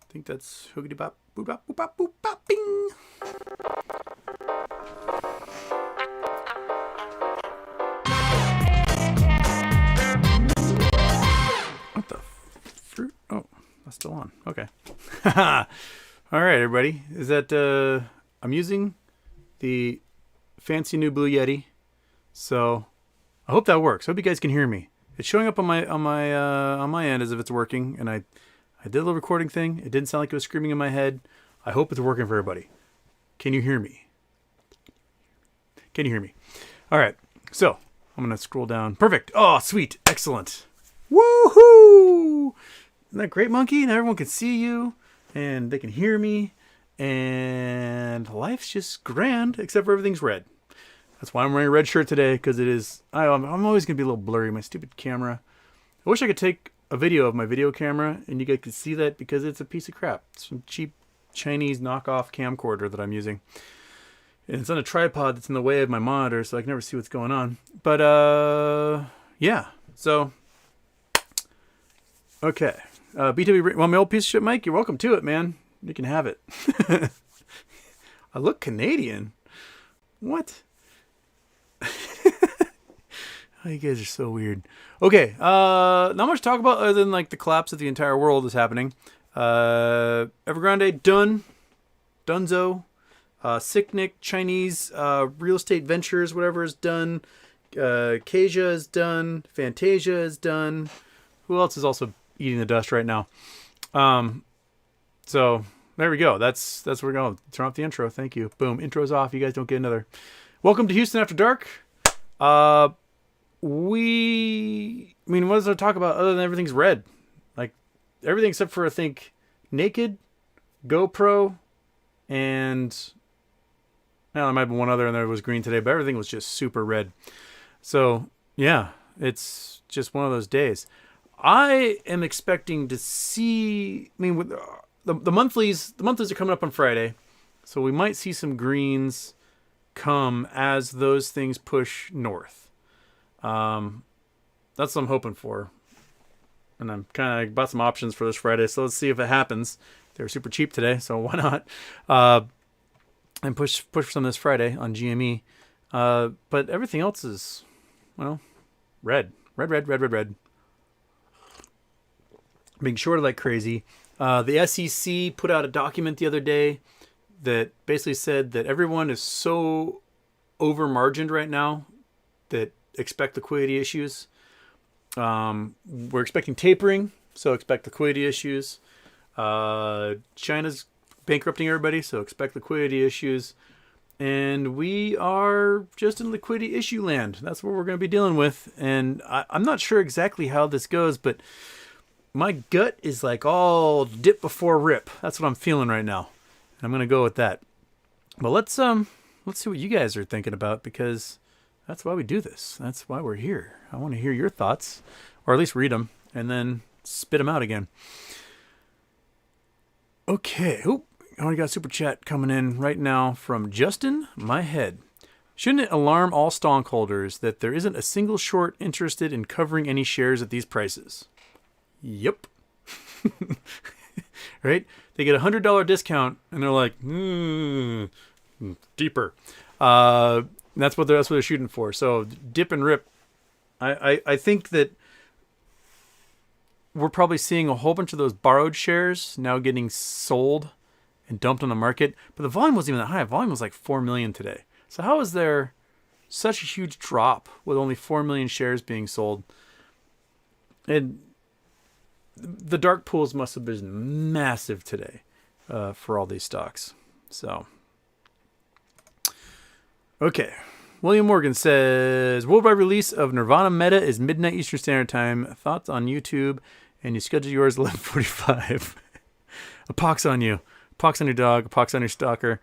I think that's hoogity bop, boop bop, boop bop, boop bop, bing. What the fruit? Oh, that's still on. Okay. All right, everybody. Is that I'm using the fancy new Blue Yeti, so I hope that works. I hope you guys can hear me. It's showing up on my end as if it's working, and I did a little recording thing. It didn't sound like it was screaming in my head. I hope it's working for everybody. Can you hear me? Can you hear me? All right. So I'm gonna scroll down. Perfect. Oh, sweet. Excellent. Woohoo! Isn't that great, Monkey? Now everyone can see you, and they can hear me, and life's just grand, except for everything's red. That's why I'm wearing a red shirt today, because it is... I'm always going to be a little blurry, my stupid camera. I wish I could take a video of my video camera, and you guys could see that, because it's a piece of crap. It's some cheap Chinese knockoff camcorder that I'm using. And it's on a tripod that's in the way of my monitor, so I can never see what's going on. But, yeah. So, okay. BW, well, my old piece of shit, Mike, you're welcome to it, man. You can have it. I look Canadian. What? Oh, you guys are so weird. Okay, not much to talk about other than like the collapse of the entire world is happening. Evergrande done, Dunzo, Sicknick Chinese real estate ventures, whatever is done. Kasia is done. Fantasia is done. Who else is also eating the dust right now? So there we go. That's where we're going. Turn off the intro. Thank you. Boom. Intro's off. You guys don't get another. Welcome to Houston After Dark. What does there talk about other than everything's red? Like, everything except for, I think, Naked, GoPro, and... Well, there might have been one other, and there was green today, but everything was just super red. So, yeah, it's just one of those days. I am expecting to see... with the monthlies are coming up on Friday, so we might see some greens come as those things push north. That's what I'm hoping for. And I'm kind of bought some options for this Friday, so let's see if it happens. They were super cheap today, so why not? And push for some this Friday on GME. But everything else is, well, red. Red. Being shorted like crazy. The SEC put out a document the other day that basically said that everyone is so over-margined right now that expect liquidity issues. We're expecting tapering, so expect liquidity issues. China's bankrupting everybody, so expect liquidity issues. And we are just in liquidity issue land. That's what we're going to be dealing with. And I'm not sure exactly how this goes, but my gut is like all dip before rip. That's what I'm feeling right now. And I'm going to go with that. But let's see what you guys are thinking about, because that's why we do this. That's why we're here. I want to hear your thoughts, or at least read them, and then spit them out again. Okay. Oop. I already got a super chat coming in right now from Justin, my head. Shouldn't it alarm all stockholders that there isn't a single short interested in covering any shares at these prices? Yep. Right? They get $100 discount, and they're like, deeper. That's what they're shooting for. So dip and rip. I think that we're probably seeing a whole bunch of those borrowed shares now getting sold and dumped on the market. But the volume wasn't even that high. The volume was like 4 million today. So how is there such a huge drop with only 4 million shares being sold? And the dark pools must have been massive today for all these stocks. So, okay. William Morgan says, worldwide release of Nirvana Meta is midnight Eastern Standard Time. Thoughts on YouTube? And you schedule yours 11:45. A pox on you. A pox on your dog. A pox on your stalker.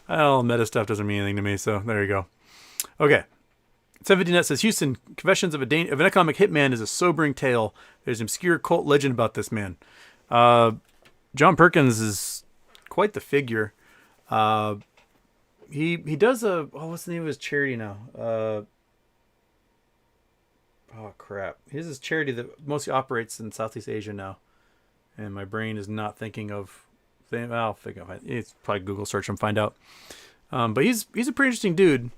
All meta stuff doesn't mean anything to me, so there you go. Okay. 750net says, Houston, Confessions of an Economic Hitman is a sobering tale. There's an obscure cult legend about this man. John Perkins is quite the figure. He does what's the name of his charity now? Oh crap! His is charity that mostly operates in Southeast Asia now, and my brain is not thinking of. I'll figure out. It's probably Google search and find out. But he's a pretty interesting dude.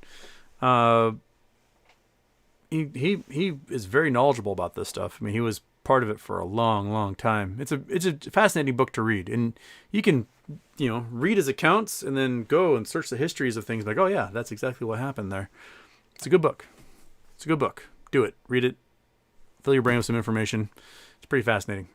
He is very knowledgeable about this stuff. I mean, he was part of it for a long time. It's a fascinating book to read, and you can read his accounts and then go and search the histories of things. Like, oh yeah, that's exactly what happened there. It's a good book. It's a good book. Do it. Read it. Fill your brain with some information. It's pretty fascinating.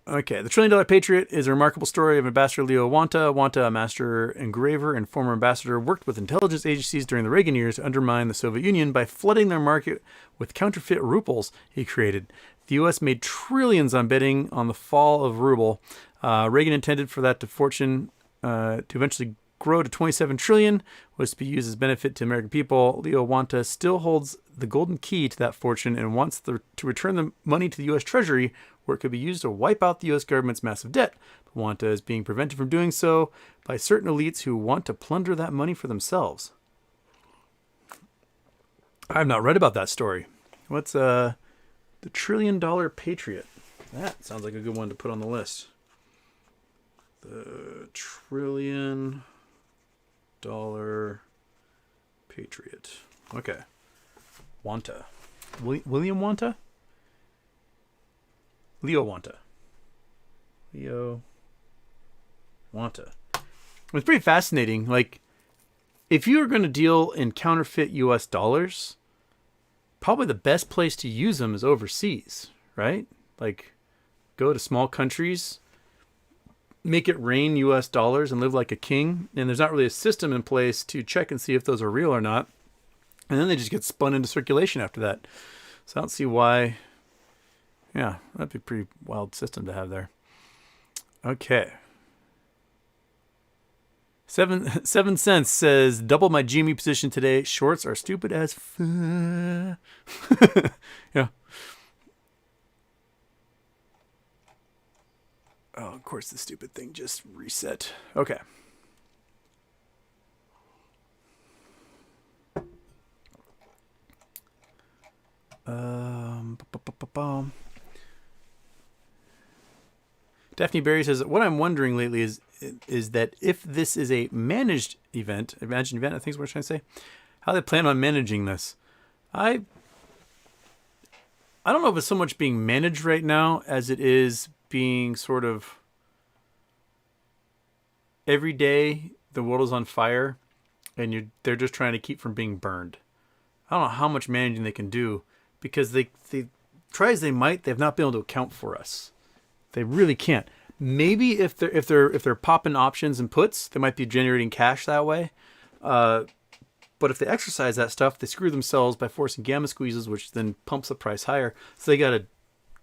Okay, The $1 Trillion Patriot is a remarkable story of Ambassador Leo Wanta. Wanta, a master engraver and former ambassador, worked with intelligence agencies during the Reagan years to undermine the Soviet Union by flooding their market with counterfeit rubles he created. The U.S. made trillions on betting on the fall of ruble. Reagan intended for that fortune to eventually grow to 27 trillion, was to be used as benefit to American people. Leo Wanta still holds the golden key to that fortune and wants to return the money to the U.S. Treasury, where it could be used to wipe out the U.S. government's massive debt. But Wanta is being prevented from doing so by certain elites who want to plunder that money for themselves. I have not read about that story. What's the $1 Trillion Patriot? That sounds like a good one to put on the list. The $1 Trillion Patriot. Okay. Wanta. William Wanta? Leo Wanta. Leo Wanta. It's pretty fascinating. Like, if you are going to deal in counterfeit US dollars, probably the best place to use them is overseas, right? Like, go to small countries, make it rain US dollars and live like a king. And there's not really a system in place to check and see if those are real or not. And then they just get spun into circulation after that. So I don't see why. Yeah, that'd be a pretty wild system to have there. Okay. 7 cents says, double my GME position today. Shorts are stupid as fuck. Yeah. Oh, of course the stupid thing just reset. Okay. Daphne Berry says, what I'm wondering lately is that if this is a managed event, I think is what I'm trying to say, how they plan on managing this. I don't know if it's so much being managed right now as it is being sort of every day the world is on fire and they're just trying to keep from being burned. I don't know how much managing they can do because they try as they might, they've not been able to account for us. They really can't. Maybe if they're popping options and puts, they might be generating cash that way. But if they exercise that stuff, they screw themselves by forcing gamma squeezes, which then pumps the price higher. So they got to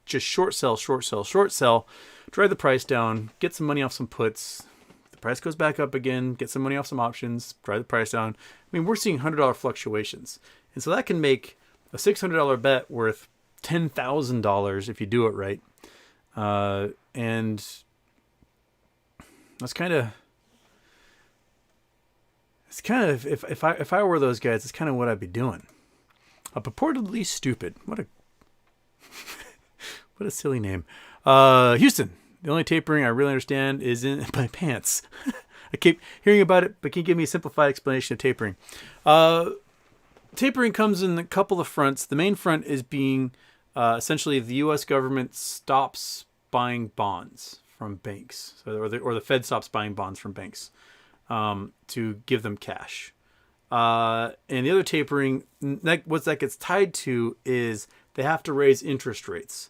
just short sell, drive the price down, get some money off some puts. The price goes back up again, get some money off some options, drive the price down. I mean, we're seeing $100 fluctuations. And so that can make a $600 bet worth $10,000 if you do it right. And that's kind of, if I were those guys, it's kind of what I'd be doing. Purportedly stupid. What a silly name. Houston, the only tapering I really understand is in my pants. I keep hearing about it, but can you give me a simplified explanation of tapering? Tapering comes in a couple of fronts. The main front is being essentially the U.S. government stops buying bonds from banks, or the Fed stops buying bonds from banks to give them cash. And the other tapering, what that gets tied to is they have to raise interest rates.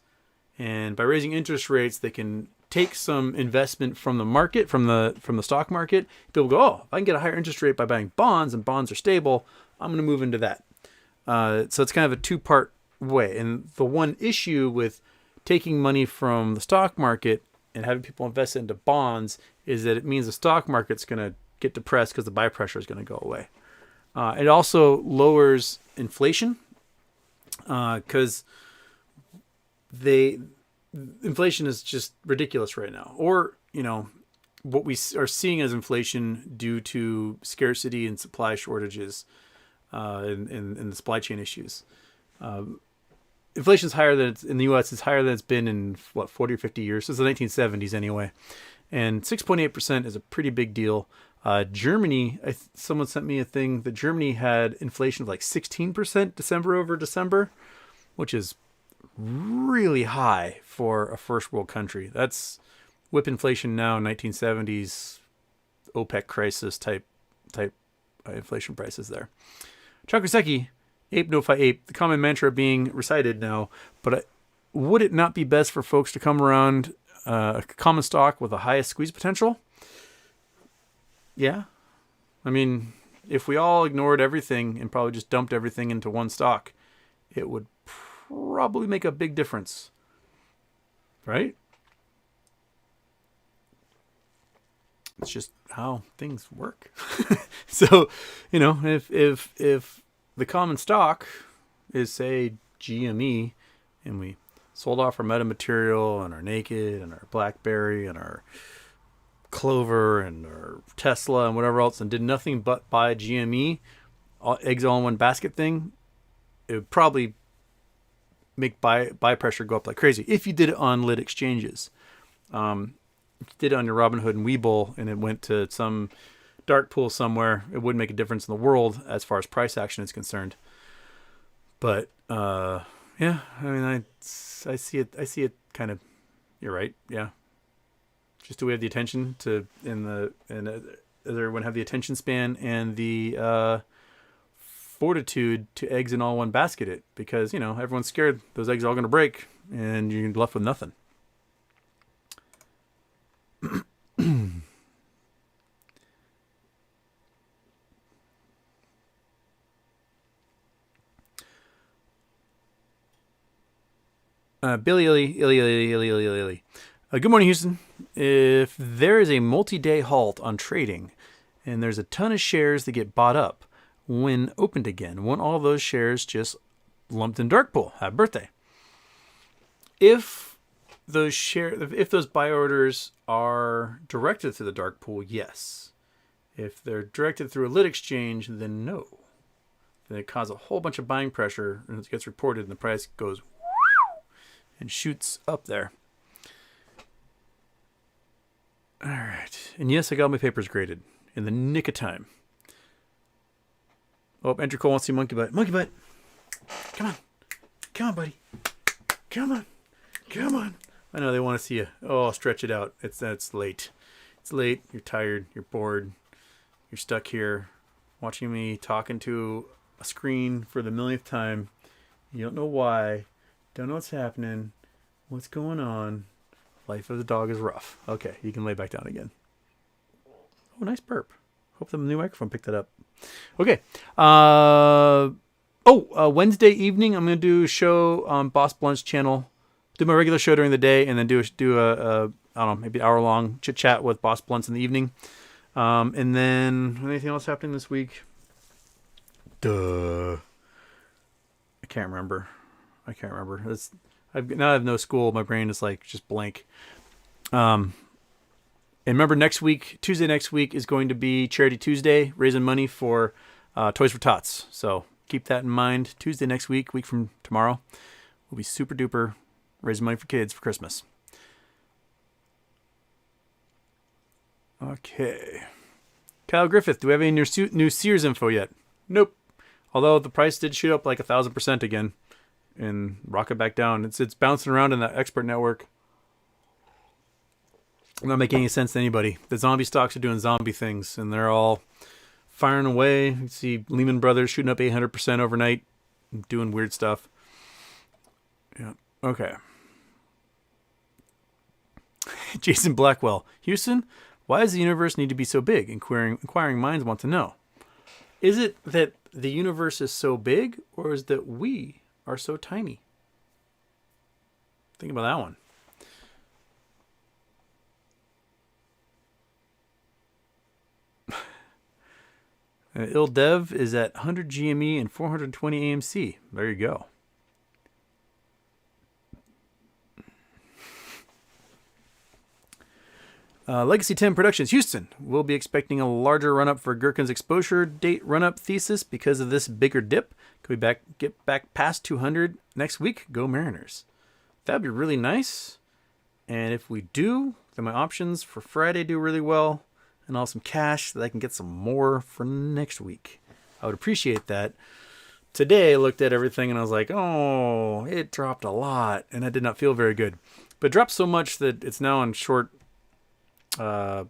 And by raising interest rates, they can take some investment from the market, from the stock market. People go, oh, if I can get a higher interest rate by buying bonds and bonds are stable, I'm going to move into that. So it's kind of a two-part way. And the one issue with taking money from the stock market and having people invest into bonds is that it means the stock market's going to get depressed because the buy pressure is going to go away. It also lowers inflation because inflation is just ridiculous right now. Or, what we are seeing as inflation due to scarcity and supply shortages in the supply chain issues. Inflation's higher than it's in the U.S. It's higher than it's been in 40 or 50 years since the 1970s anyway, and 6.8% is a pretty big deal. Germany, someone sent me a thing that Germany had inflation of like 16% December over December, which is really high for a first world country. That's whip inflation now, 1970s OPEC crisis type inflation prices there. Chakuseki, ape no fi ape, the common mantra being recited now, but would it not be best for folks to come around a common stock with the highest squeeze potential? Yeah. I mean, if we all ignored everything and probably just dumped everything into one stock, it would probably make a big difference. Right? It's just how things work. So, if the common stock is, say, GME, and we sold off our metamaterial and our Naked and our BlackBerry and our Clover and our Tesla and whatever else, and did nothing but buy GME, eggs all in one basket thing, it would probably make buy pressure go up like crazy. If you did it on lit exchanges, if you did it on your Robinhood and Webull, and it went to some dark pool somewhere, it wouldn't make a difference in the world as far as price action is concerned. But yeah, I mean, I see it kind of. You're right. Yeah. Just do we have the attention to does everyone have the attention span and the fortitude to eggs in all one basket it? Because everyone's scared those eggs are all going to break and you're left with nothing. Billy Illy. Good morning, Houston. If there is a multi-day halt on trading and there's a ton of shares that get bought up when opened again, won't all those shares just lumped in dark pool? Happy birthday. If those buy orders are directed through the dark pool, yes. If they're directed through a lit exchange, then no. Then it causes a whole bunch of buying pressure and it gets reported and the price goes and shoots up there. All right. And yes, I got my papers graded in the nick of time. Oh, Andrew Cole wants to see Monkey Butt. Monkey Butt. Come on. Come on, buddy. Come on. Come on. I know they want to see you. Oh, stretch it out. It's late. It's late. You're tired. You're bored. You're stuck here watching me talking to a screen for the millionth time. You don't know why. Don't know what's happening. What's going on? Life of the dog is rough. Okay, you can lay back down again. Oh, nice burp. Hope the new microphone picked that up. Okay. Wednesday evening, I'm going to do a show on Boss Blunt's channel. Do my regular show during the day, and then do a I don't know, maybe an hour-long chit-chat with Boss Blunts in the evening. And then, anything else happening this week? I can't remember. I have no school. My brain is like just blank. And remember, Tuesday next week is going to be Charity Tuesday, raising money for Toys for Tots. So keep that in mind. Tuesday next week from tomorrow, will be super duper raising money for kids for Christmas. Okay. Kyle Griffith, do we have any new Sears info yet? Nope. Although the price did shoot up like 1,000% again and rocket back down. It's bouncing around in that expert network. Not making any sense to anybody. The zombie stocks are doing zombie things, and they're all firing away. You see Lehman Brothers shooting up 800% overnight, doing weird stuff. Yeah. Okay. Jason Blackwell, Houston, why does the universe need to be so big? Inquiring minds want to know. Is it that the universe is so big, or is it that we are so tiny? Think about that one. Il Dev is at 100 GME and 420 AMC. There you go. Legacy 10 Productions, Houston. We'll be expecting a larger run-up for Gherkin's exposure date run-up thesis because of this bigger dip. Could we get back past 200 next week? Go Mariners. That'd be really nice. And if we do, then my options for Friday do really well. And I'll have some cash so that I can get some more for next week. I would appreciate that. Today, I looked at everything and I was like, oh, it dropped a lot. And I did not feel very good. But it dropped so much that it's now on short... what's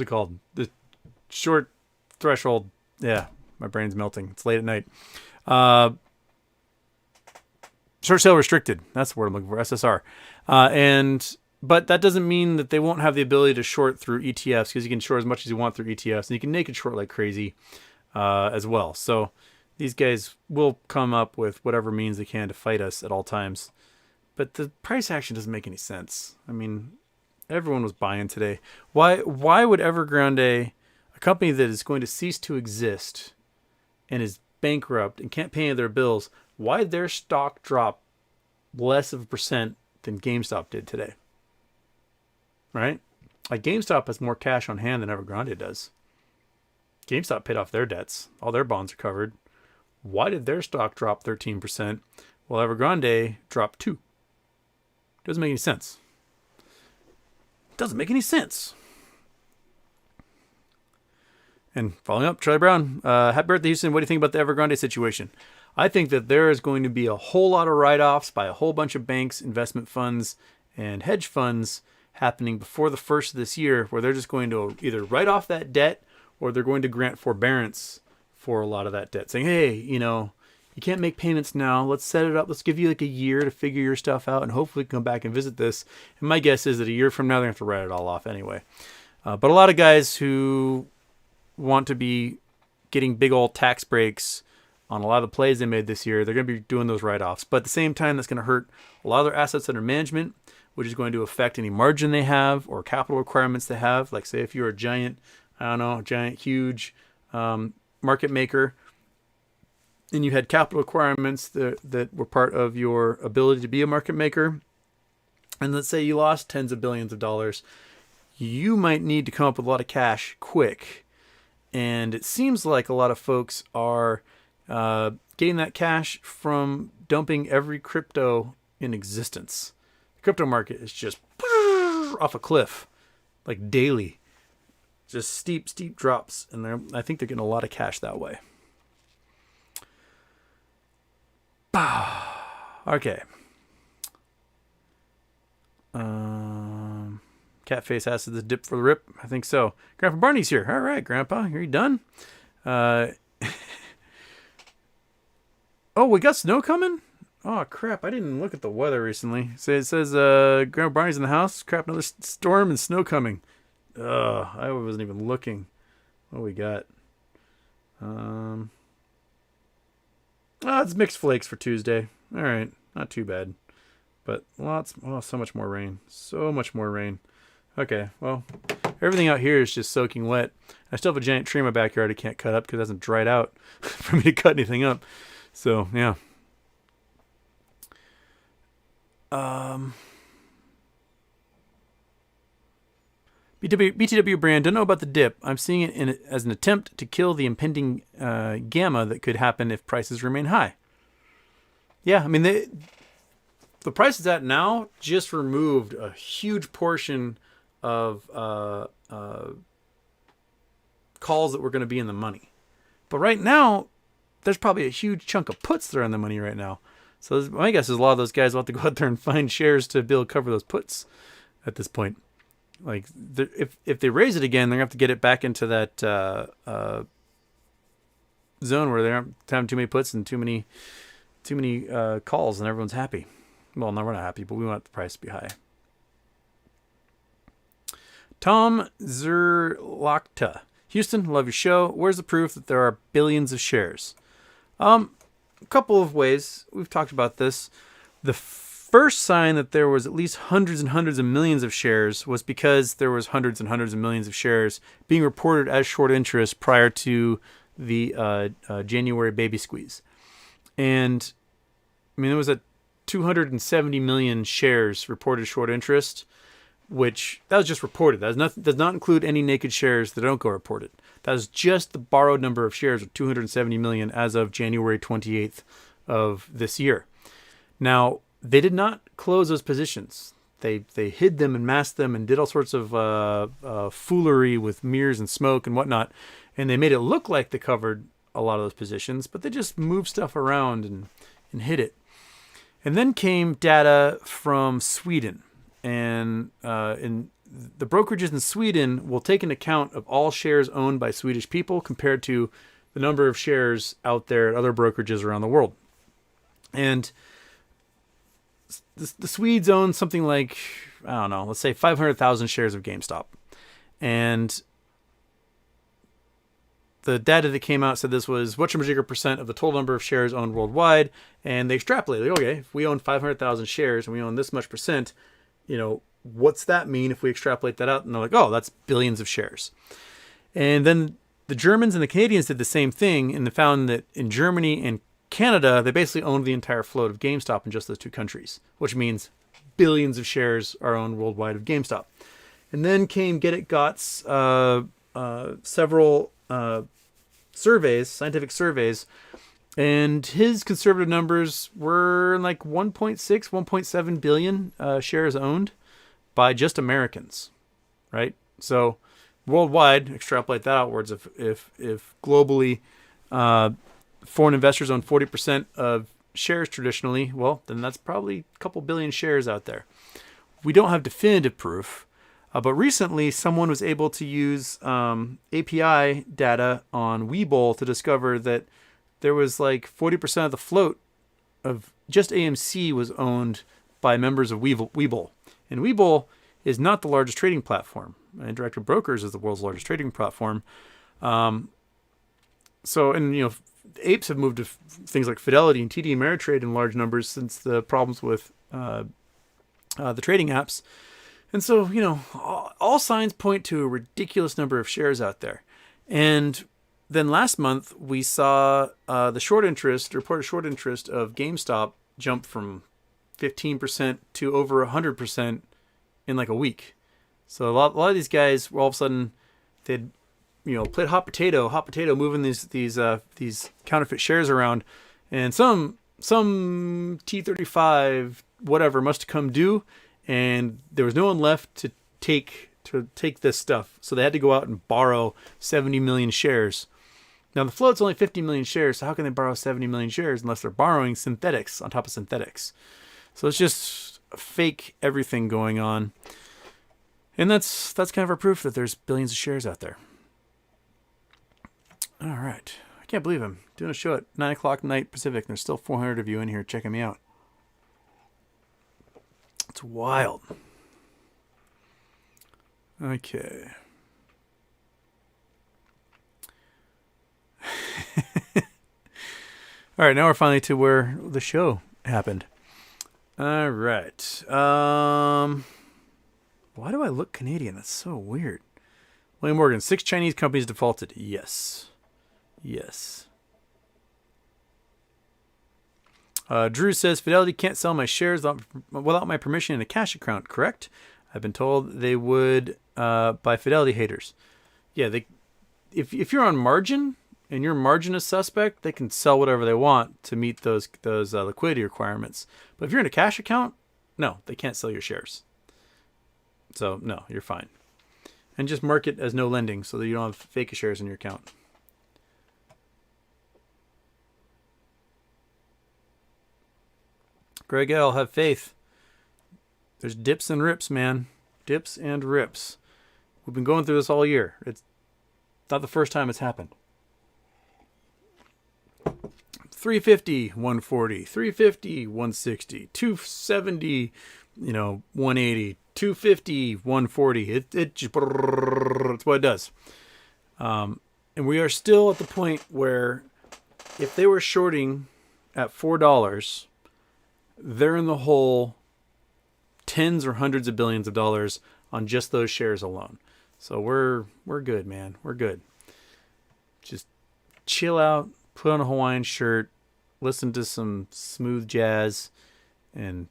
it called? The short threshold. Yeah, my brain's melting. It's late at night. Short sale restricted. That's the word I'm looking for. SSR. But that doesn't mean that they won't have the ability to short through ETFs, because you can short as much as you want through ETFs, and you can naked short like crazy as well. So these guys will come up with whatever means they can to fight us at all times. But the price action doesn't make any sense. I mean, everyone was buying today. Why would Evergrande, a company that is going to cease to exist and is bankrupt and can't pay any of their bills, why did their stock drop less of a percent than GameStop did today? Right? Like, GameStop has more cash on hand than Evergrande does. GameStop paid off their debts. All their bonds are covered. Why did their stock drop 13%? While Evergrande dropped 2%. Doesn't make any sense. Doesn't make any sense. And following up, Charlie Brown, happy birthday, Houston. What do you think about the Evergrande situation? I think that there is going to be a whole lot of write-offs by a whole bunch of banks, investment funds, and hedge funds happening before the first of this year, where they're just going to either write off that debt or they're going to grant forbearance for a lot of that debt, saying, hey, you can't make payments now. Let's set it up. Let's give you like a year to figure your stuff out, and hopefully come back and visit this. And my guess is that a year from now, they're going to have to write it all off anyway. But a lot of guys who want to be getting big old tax breaks on a lot of the plays they made this year, they're going to be doing those write-offs. But at the same time, that's going to hurt a lot of their assets under management, which is going to affect any margin they have or capital requirements they have. Like, say, if you're a giant, huge market maker, and you had capital requirements that were part of your ability to be a market maker, and let's say you lost tens of billions of dollars, you might need to come up with a lot of cash quick. And it seems like a lot of folks are getting that cash from dumping every crypto in existence. The crypto market is just off a cliff, like daily. Just steep drops. And I think they're getting a lot of cash that way. Okay. Catface asks, is this dip for the rip? I think so. Grandpa Barney's here. All right, Grandpa. Are you done? Oh, we got snow coming? Oh, crap. I didn't look at the weather recently. So it says Grandpa Barney's in the house. Crap, another storm and snow coming. I wasn't even looking. What we got? It's mixed flakes for Tuesday. All right. Not too bad. But so much more rain. So much more rain. Okay, well, everything out here is just soaking wet. I still have a giant tree in my backyard I can't cut up because it hasn't dried out for me to cut anything up. So, yeah. BTW brand, don't know about the dip. I'm seeing it as an attempt to kill the impending gamma that could happen if prices remain high. Yeah, I mean, the price it's at now just removed a huge portion of calls that were going to be in the money. But right now, there's probably a huge chunk of puts that are in the money right now. So my guess is a lot of those guys will have to go out there and find shares to be able to cover those puts at this point. Like, if they raise it again, they're going to have to get it back into that zone where they aren't having too many puts and too many calls, and everyone's happy. Well, no, we're not happy, but we want the price to be high. Tom Zerlachta. Houston, love your show. Where's the proof that there are billions of shares? A couple of ways. We've talked about this. The first sign that there was at least hundreds and hundreds of millions of shares was because there was hundreds and hundreds of millions of shares being reported as short interest prior to the January baby squeeze. And, I mean, there was a 270 million shares reported short interest, which that was just reported. That does not include any naked shares that don't go reported. That is just the borrowed number of shares of 270 million as of January 28th of this year. Now, they did not close those positions. They hid them and masked them and did all sorts of foolery with mirrors and smoke and whatnot. And they made it look like they covered a lot of those positions, but they just moved stuff around and hid it. And then came data from Sweden. And the brokerages in Sweden will take into account of all shares owned by Swedish people compared to the number of shares out there at other brokerages around the world. And the Swedes own something like, I don't know, let's say 500,000 shares of GameStop. And the data that came out said this was what percent of the total number of shares owned worldwide. And they extrapolated, okay, if we own 500,000 shares and we own this much percent, what's that mean if we extrapolate that out? And they're like, oh, that's billions of shares. And then the Germans and the Canadians did the same thing, and they found that in Germany and Canada, they basically owned the entire float of GameStop in just those two countries, which means billions of shares are owned worldwide of GameStop. And then came Get It Got's several surveys, scientific surveys, and his conservative numbers were like 1.6, 1.7 billion shares owned by just Americans, right? So worldwide, extrapolate that outwards. If globally foreign investors own 40% of shares traditionally, well, then that's probably a couple billion shares out there. We don't have definitive proof, but recently someone was able to use API data on Webull to discover that there was like 40% of the float of just AMC was owned by members of Webull. And Webull is not the largest trading platform. Interactive Brokers is the world's largest trading platform. Apes have moved to things like Fidelity and TD Ameritrade in large numbers since the problems with the trading apps. And so, all signs point to a ridiculous number of shares out there. And then last month, we saw the reported short interest of GameStop jump from 15% to over 100% in like a week. So a lot of these guys were all of a sudden, they'd played hot potato, moving these counterfeit shares around, and some T35 whatever must have come due, and there was no one left to take this stuff, so they had to go out and borrow 70 million shares. Now the float's only 50 million shares, so how can they borrow 70 million shares unless they're borrowing synthetics on top of synthetics? So it's just fake everything going on, and that's kind of our proof that there's billions of shares out there. All right. I can't believe I'm doing a show at 9 o'clock night Pacific, and there's still 400 of you in here checking me out. It's wild. Okay. All right, now we're finally to where the show happened. All right. Why do I look Canadian? That's so weird. William Morgan, 6 Chinese companies defaulted. Yes. Drew says, Fidelity can't sell my shares without my permission in a cash account, correct? I've been told they would by Fidelity haters. Yeah, if you're on margin and your margin is suspect, they can sell whatever they want to meet those liquidity requirements. But if you're in a cash account, no, they can't sell your shares. So, no, you're fine. And just mark it as no lending so that you don't have fake shares in your account. Greg L., have faith. There's dips and rips, man. Dips and rips. We've been going through this all year. It's not the first time it's happened. 350, 140, 350, 160, 270, 180, 250, 140. It just, it's what it does. And we are still at the point where if they were shorting at $4, they're in the hole tens or hundreds of billions of dollars on just those shares alone. So we're good, man. We're good. Just chill out, put on a Hawaiian shirt, listen to some smooth jazz, and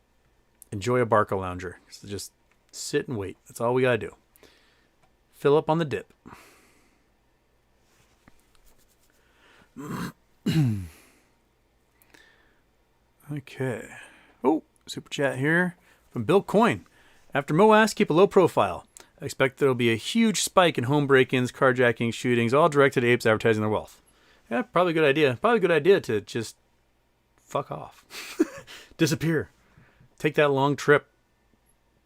enjoy a Barca lounger. So just sit and wait. That's all we gotta do. Fill up on the dip. Okay. Oh, super chat here from Bill Coyne. After Moas, keep a low profile. I expect there will be a huge spike in home break-ins, carjackings, shootings, all directed at apes advertising their wealth. Yeah, probably a good idea. Probably a good idea to just fuck off. Disappear. Take that long trip.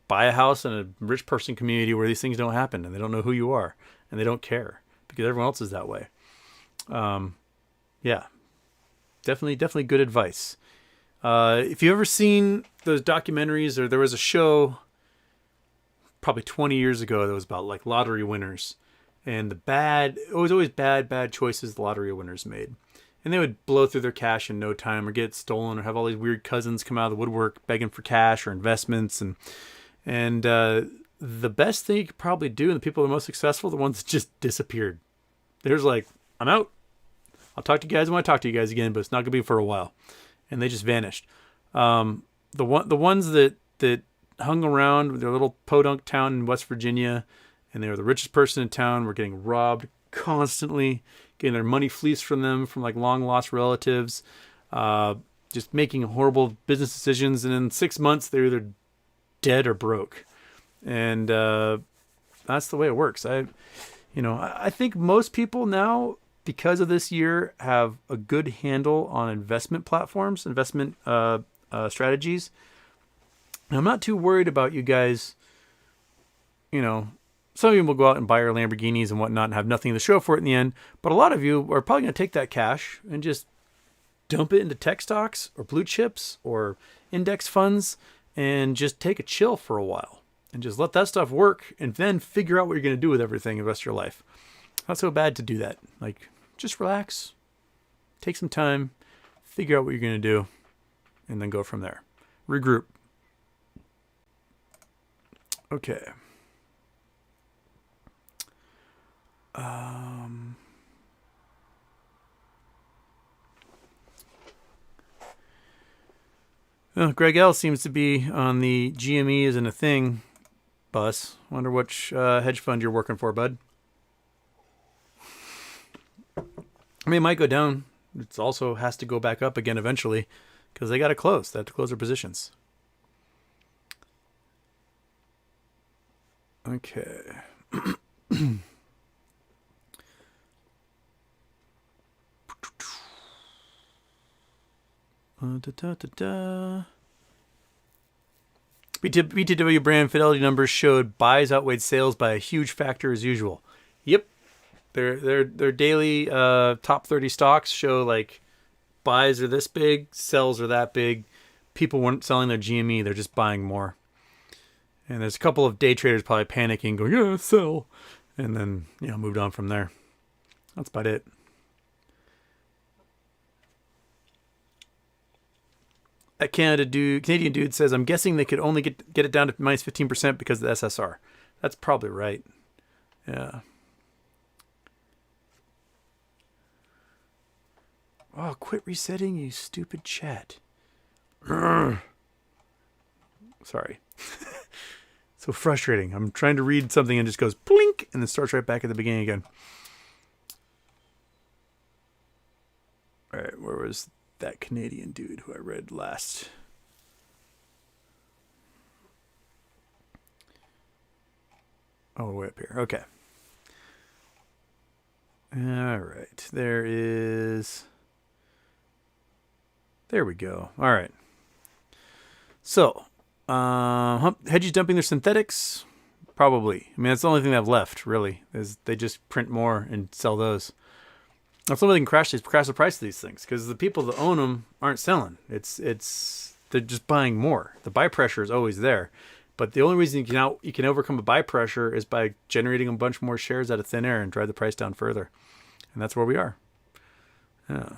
Buy a house in a rich person community where these things don't happen and they don't know who you are and they don't care because everyone else is that way. Yeah. Definitely good advice. If you've ever seen those documentaries, or there was a show probably 20 years ago that was about like lottery winners and it was always bad choices the lottery winners made. And they would blow through their cash in no time or get stolen or have all these weird cousins come out of the woodwork begging for cash or investments. And the best thing you could probably do, and the people that are most successful, the ones that just disappeared. There's like, I'm out. I'll talk to you guys when I talk to you guys again, but it's not going to be for a while. And they just vanished. The ones that hung around with their little podunk town in West Virginia, and they were the richest person in town, were getting robbed constantly, getting their money fleeced from them from like long lost relatives, just making horrible business decisions. And in 6 months, they're either dead or broke. And that's the way it works. I think most people now, because of this year, have a good handle on investment platforms, investment strategies. And I'm not too worried about you guys. Some of you will go out and buy your Lamborghinis and whatnot and have nothing to show for it in the end. But a lot of you are probably going to take that cash and just dump it into tech stocks or blue chips or index funds and just take a chill for a while and just let that stuff work and then figure out what you're going to do with everything the rest of your life. Not so bad to do that. Like, just relax, take some time, figure out what you're going to do, and then go from there. Regroup. Okay. Well, Greg L seems to be on the GME isn't a thing bus. Wonder which hedge fund you're working for, bud. I mean, it might go down. It also has to go back up again eventually because they got to close. They have to close their positions. Okay. BTW brand fidelity numbers showed buys outweighed sales by a huge factor as usual. Yep. Their daily top 30 stocks show like buys are this big, sells are that big. People weren't selling their GME, they're just buying more. And there's a couple of day traders probably panicking, going, yeah, sell. And then, moved on from there. That's about it. That Canadian dude says, I'm guessing they could only get it down to minus 15% because of the SSR. That's probably right. Yeah. Oh, quit resetting, you stupid chat. Urgh. Sorry. So frustrating. I'm trying to read something and it just goes blink and then starts right back at the beginning again. All right, where was that Canadian dude who I read last? Oh, way up here. Okay. All right. There we go. All right. So, hedges dumping their synthetics? Probably. I mean, that's the only thing they have left, really, is they just print more and sell those. That's the only way they can crash the price of these things, because the people that own them aren't selling. They're just buying more. The buy pressure is always there. But the only reason you can overcome a buy pressure is by generating a bunch more shares out of thin air and drive the price down further. And that's where we are. Yeah.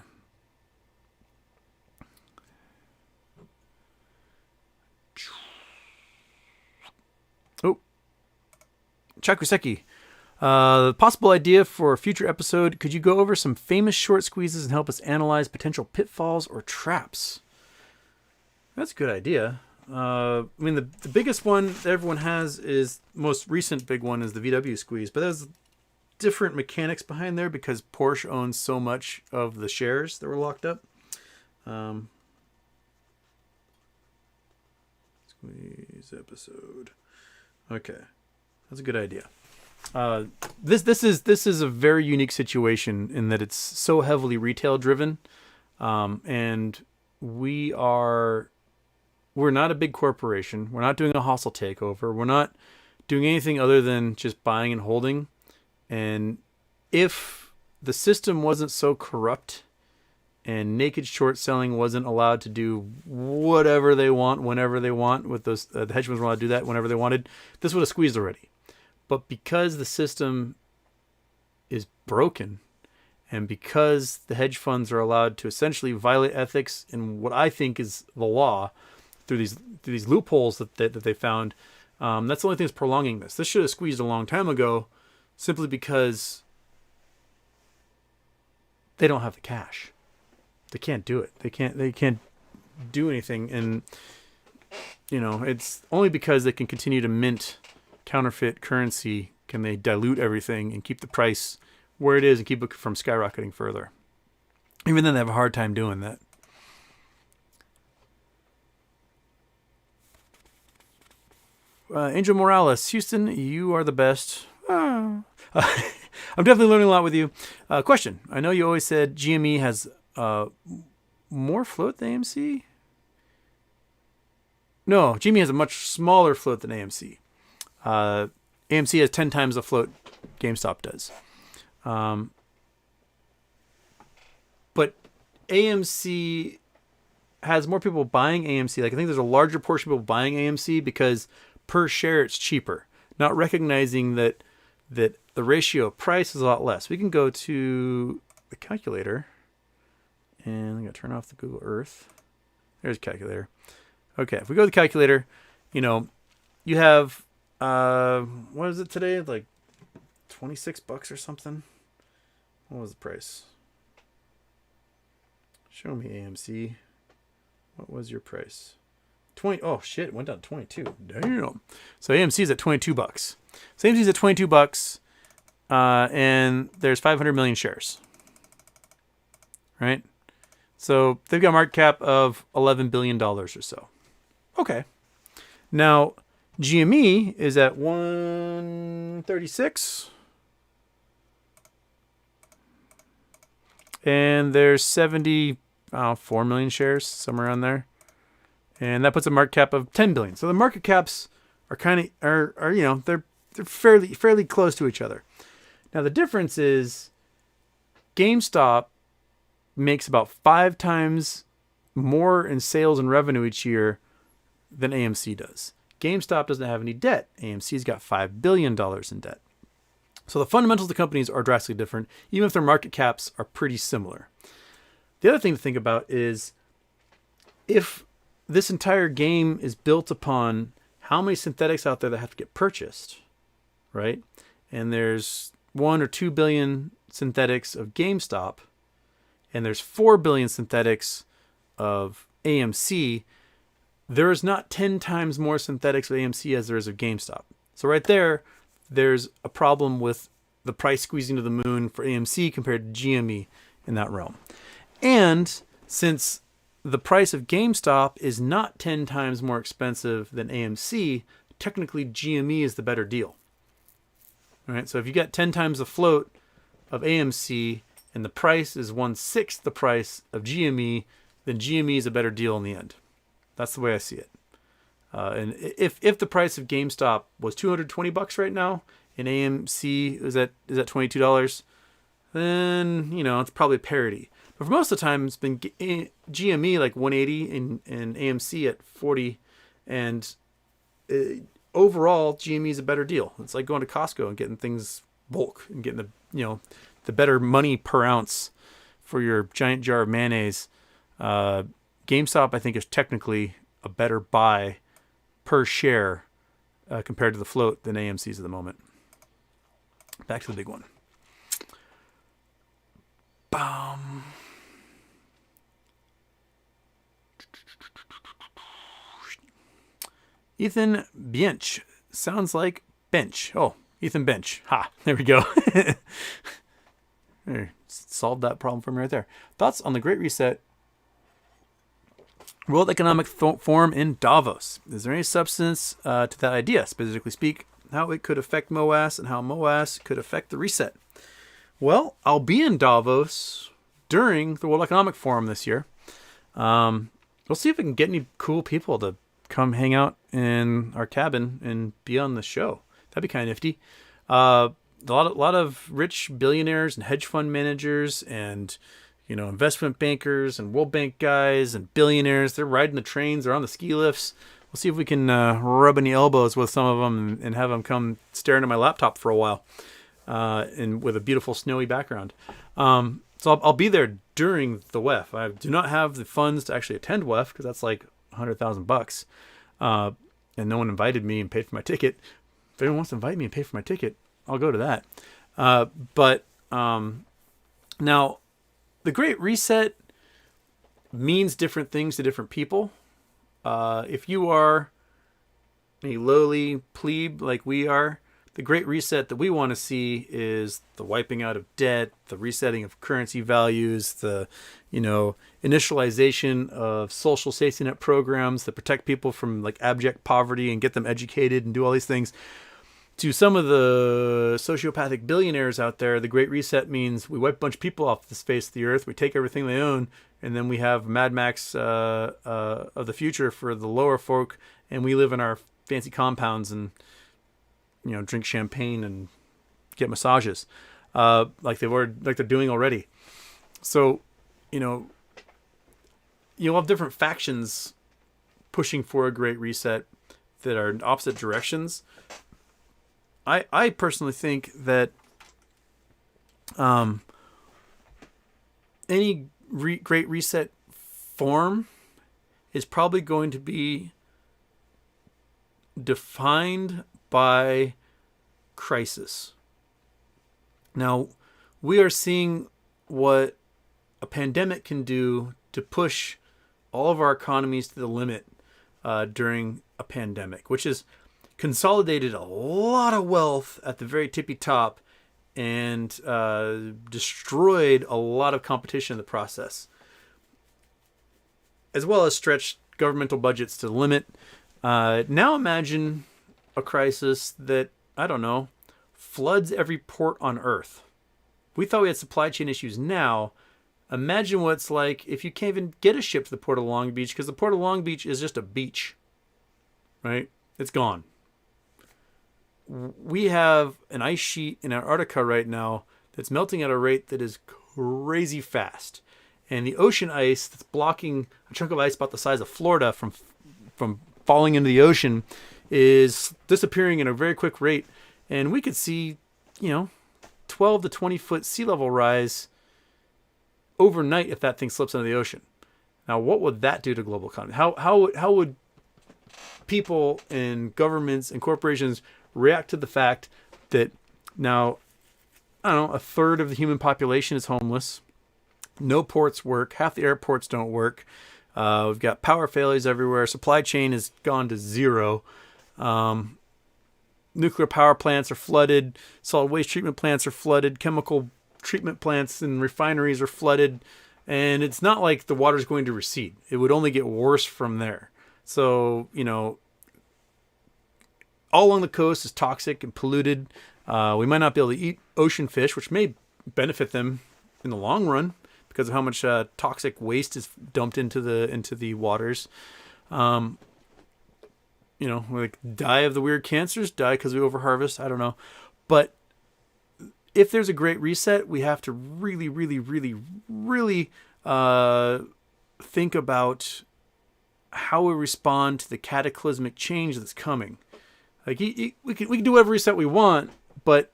Oh. Chakuseki. Possible idea for a future episode. Could you go over some famous short squeezes and help us analyze potential pitfalls or traps? That's a good idea. I mean, the biggest one that everyone has is most recent big one is the VW squeeze, but there's different mechanics behind there because Porsche owns so much of the shares that were locked up. Squeeze episode. Okay, that's a good idea. This is a very unique situation in that it's so heavily retail driven, and we're not a big corporation. We're not doing a hostile takeover. We're not doing anything other than just buying and holding. And if the system wasn't so corrupt and naked short selling wasn't allowed to do whatever they want whenever they want with those, the hedge funds were allowed to do that whenever they wanted, this would have squeezed already. But because the system is broken, and because the hedge funds are allowed to essentially violate ethics in what I think is the law through these loopholes that they found, that's the only thing that's prolonging this. This should have squeezed a long time ago, simply because they don't have the cash. They can't do it. They can't do anything, and it's only because they can continue to mint counterfeit currency can they dilute everything and keep the price where it is and keep it from skyrocketing further. Even then, they have a hard time doing that. Angel Morales, Houston, you are the best. I'm definitely learning a lot with you. Question. I know you always said GME has more float than AMC. No, GME has a much smaller float than AMC. AMC has 10 times the float GameStop does. But AMC has more people buying AMC. Like, I think there's a larger portion of people buying AMC because per share it's cheaper, not recognizing that the ratio of price is a lot less. We can go to the calculator, and I'm going to turn off the Google Earth. There's a calculator. Okay, if we go to the calculator, you have, what is it today? Like $26 or something? What was the price? Show me AMC. What was your price? 20. Oh shit, it went down to 22. Damn. So AMC is at $22. So AMC is at $22, and there's 500 million shares. Right? So they've got a market cap of $11 billion or so. Okay. Now, GME is at 136. And there's 74 million shares, somewhere around there. And that puts a market cap of 10 billion. So the market caps are they're fairly close to each other. Now the difference is GameStop makes about 5 times more in sales and revenue each year than AMC does. GameStop doesn't have any debt. AMC's got $5 billion in debt. So the fundamentals of the companies are drastically different, even if their market caps are pretty similar. The other thing to think about is if this entire game is built upon how many synthetics out there that have to get purchased, right? And there's 1 or 2 billion synthetics of GameStop, and there's 4 billion synthetics of AMC. There is not 10 times more synthetics of AMC as there is of GameStop. So right there's a problem with the price squeezing to the moon for AMC compared to GME in that realm. And since the price of GameStop is not 10 times more expensive than AMC, technically GME is the better deal. All right, so if you get 10 times the float of AMC and the price is 1/6 the price of GME, then GME is a better deal in the end. That's the way I see it. And if the price of GameStop was $220 right now and AMC is at $22, then it's probably parity. But for most of the time, it's been GME like 180 and AMC at 40, and overall GME is a better deal. It's like going to Costco and getting things bulk and getting the better money per ounce for your giant jar of mayonnaise. GameStop, I think, is technically a better buy per share compared to the float than AMC's at the moment. Back to the big one. Ethan Bench. Sounds like bench. Oh, Ethan Bench. Ha, there we go. There, solved that problem for me right there. Thoughts on the Great Reset World Economic Forum in Davos? Is there any substance to that idea? Specifically speak, how it could affect MOAS and how MOAS could affect the reset. Well, I'll be in Davos during the World Economic Forum this year. We'll see if we can get any cool people to come hang out in our cabin and be on the show. That'd be kind of nifty. A lot of rich billionaires and hedge fund managers and investment bankers and World Bank guys and billionaires. They're riding the trains. They're on the ski lifts. We'll see if we can rub any elbows with some of them and have them come stare into my laptop for a while, and with a beautiful snowy background. So I'll be there during the WEF. I do not have the funds to actually attend WEF because that's like $100,000, and no one invited me and paid for my ticket. If anyone wants to invite me and pay for my ticket, I'll go to that. But now, the Great Reset means different things to different people. If you are a lowly plebe like we are, the Great Reset that we want to see is the wiping out of debt, the resetting of currency values, the initialization of social safety net programs that protect people from like abject poverty and get them educated and do all these things. To some of the sociopathic billionaires out there, the Great Reset means we wipe a bunch of people off the face of the earth, we take everything they own, and then we have Mad Max of the future for the lower folk, and we live in our fancy compounds and drink champagne and get massages, like they're doing already. So, you'll have different factions pushing for a Great Reset that are in opposite directions. I personally think that any Great Reset form is probably going to be defined by crisis. Now, we are seeing what a pandemic can do to push all of our economies to the limit during a pandemic, which is consolidated a lot of wealth at the very tippy top and destroyed a lot of competition in the process, as well as stretched governmental budgets to the limit. Now imagine a crisis that, I don't know, floods every port on Earth. We thought we had supply chain issues now. Imagine what it's like if you can't even get a ship to the Port of Long Beach because the Port of Long Beach is just a beach, right? It's gone. We have an ice sheet in Antarctica right now that's melting at a rate that is crazy fast. And the ocean ice that's blocking a chunk of ice about the size of Florida from falling into the ocean is disappearing at a very quick rate. And we could see, 12 to 20 foot sea level rise overnight if that thing slips into the ocean. Now, what would that do to global economy? How would people and governments and corporations react to the fact that now, I don't know, a third of the human population is homeless, no ports work, half the airports don't work, we've got power failures everywhere, supply chain has gone to zero, nuclear power plants are flooded, solid waste treatment plants are flooded, chemical treatment plants and refineries are flooded, and it's not like the water's going to recede. It would only get worse from there. So, all along the coast is toxic and polluted. We might not be able to eat ocean fish, which may benefit them in the long run because of how much toxic waste is dumped into the waters. We die of the weird cancers, die because we overharvest. I don't know. But if there's a Great Reset, we have to really, really, really, really think about how we respond to the cataclysmic change that's coming. Like we can do whatever reset we want, but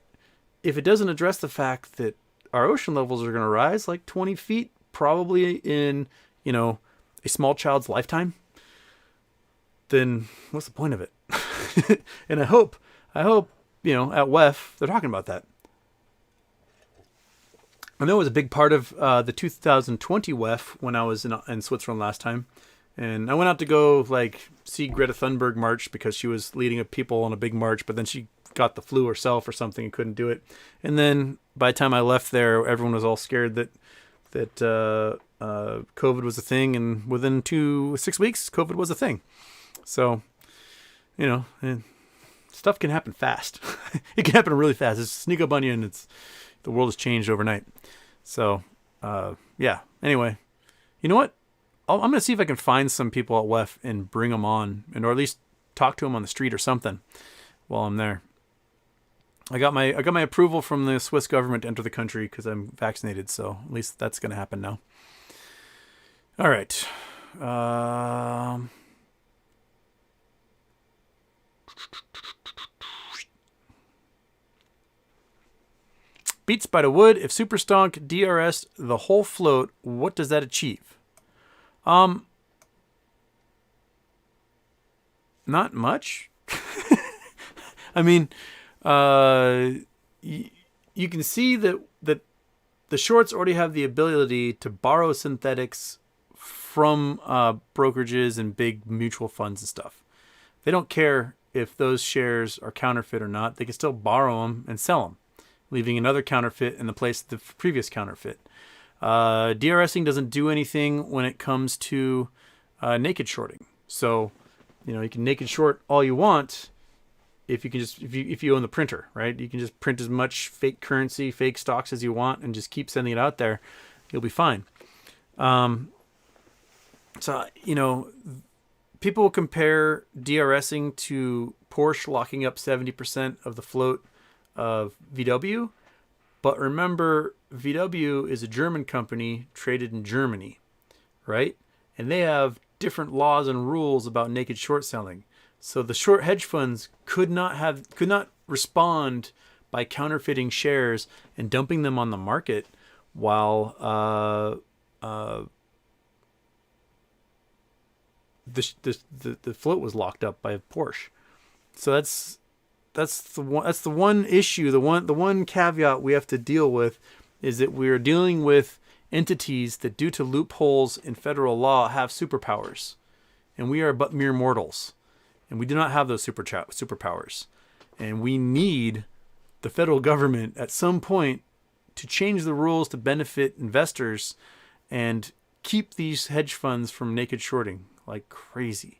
if it doesn't address the fact that our ocean levels are going to rise like 20 feet, probably in a small child's lifetime, then what's the point of it? And I hope at WEF they're talking about that. I know it was a big part of the 2020 WEF when I was in Switzerland last time, And I went out to go like see Greta Thunberg march because she was leading people on a big march, but then she got the flu herself or something and couldn't do it. And then by the time I left there, everyone was all scared that COVID was a thing, and within 6 weeks, COVID was a thing. So, and stuff can happen fast. It can happen really fast. It's sneak up on you, and the world has changed overnight. So, yeah. Anyway, you know what? I'm going to see if I can find some people at WEF and bring them on, or at least talk to them on the street or something while I'm there. I got my approval from the Swiss government to enter the country because I'm vaccinated, so at least that's going to happen now. All right. Beats by the wood. If Super Stonk DRS the whole float, what does that achieve? Not much. I mean, you can see that the shorts already have the ability to borrow synthetics from brokerages and big mutual funds and stuff. They don't care if those shares are counterfeit or not. They can still borrow them and sell them, leaving another counterfeit in the place of the previous counterfeit. DRSing doesn't do anything when it comes to naked shorting. So, you can naked short all you want if you own the printer, right? You can just print as much fake currency, fake stocks as you want, and just keep sending it out there. You'll be fine. So, people will compare DRSing to Porsche locking up 70% of the float of VW. But remember, VW is a German company traded in Germany, right? And they have different laws and rules about naked short selling. So the short hedge funds could not respond by counterfeiting shares and dumping them on the market while the float was locked up by Porsche. So that's the one issue. The one caveat we have to deal with is that we're dealing with entities that, due to loopholes in federal law, have superpowers, and we are but mere mortals, and we do not have those superpowers. And we need the federal government at some point to change the rules to benefit investors and keep these hedge funds from naked shorting like crazy.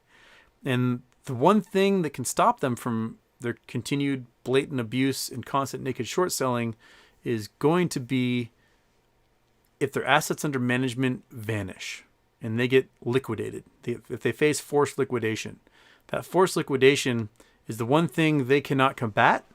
And the one thing that can stop them from their continued blatant abuse and constant naked short selling is going to be if their assets under management vanish and they get liquidated. If they face forced liquidation. That forced liquidation is the one thing they cannot combat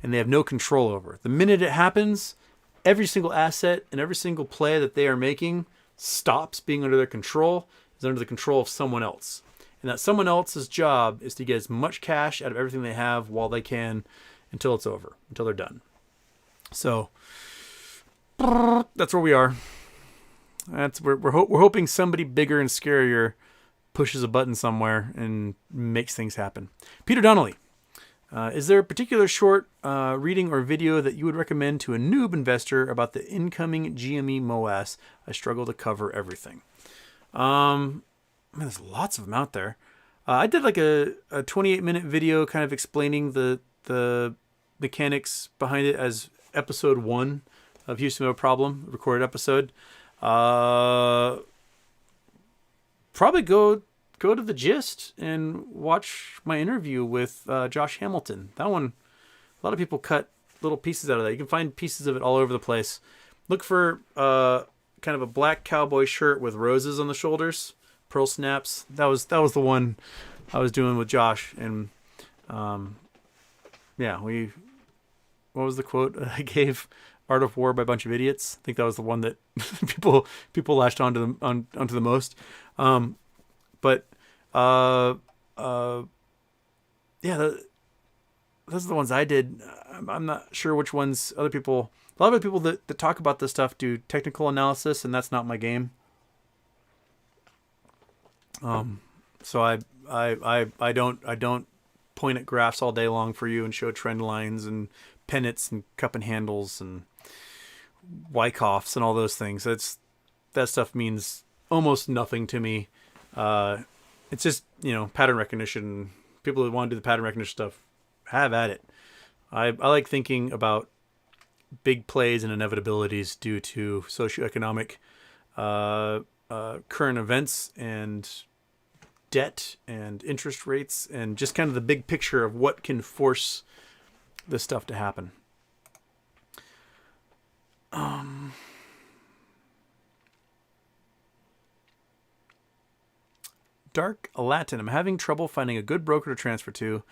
and they have no control over. The minute it happens, every single asset and every single play that they are making stops being under their control, is under the control of someone else. And that someone else's job is to get as much cash out of everything they have while they can until it's over, until they're done. So that's where we are. We're hoping somebody bigger and scarier pushes a button somewhere and makes things happen. Peter Donnelly, is there a particular short reading or video that you would recommend to a noob investor about the incoming GME MOAS? I struggle to cover everything. There's lots of them out there. I did like a 28-minute video kind of explaining the mechanics behind it as episode 1 of Houston No Problem, recorded episode. Probably go to the gist and watch my interview with Josh Hamilton. That one, a lot of people cut little pieces out of that. You can find pieces of it all over the place. Look for kind of a black cowboy shirt with roses on the shoulders, pearl snaps. That was the one I was doing with Josh. And what was the quote I gave? Art of War by a bunch of idiots. I think that was the one that people latched onto the most. Those are the ones I did. I'm not sure which ones other people. A lot of the people that talk about this stuff do technical analysis, and that's not my game. So I don't point at graphs all day long for you and show trend lines and pennants and cup and handles and Wyckoffs and all those things. That stuff means almost nothing to me. it's just, pattern recognition. People that want to do the pattern recognition stuff, have at it. I like thinking about big plays and inevitabilities due to socioeconomic current events and debt and interest rates and just kind of the big picture of what can force this stuff to happen. Dark Latin. I'm having trouble finding a good broker to transfer to.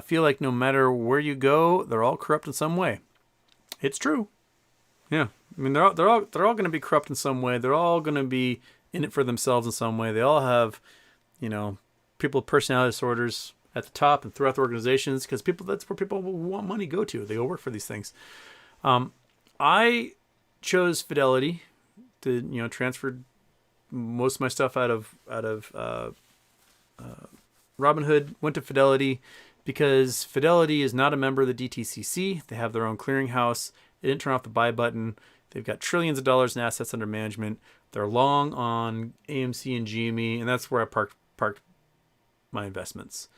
Feel like no matter where you go, they're all corrupt in some way. It's true. Yeah, I mean they're all going to be corrupt in some way. They're all going to be in it for themselves in some way. They all have, people with personality disorders at the top and throughout the organizations, because that's where people want money go to. They go work for these things. I chose Fidelity to transfer most of my stuff out of Robinhood. Went to Fidelity because Fidelity is not a member of the DTCC. They have their own clearinghouse. They didn't turn off the buy button. They've got trillions of dollars in assets under management. They're long on AMC and GME, and that's where I parked my investments.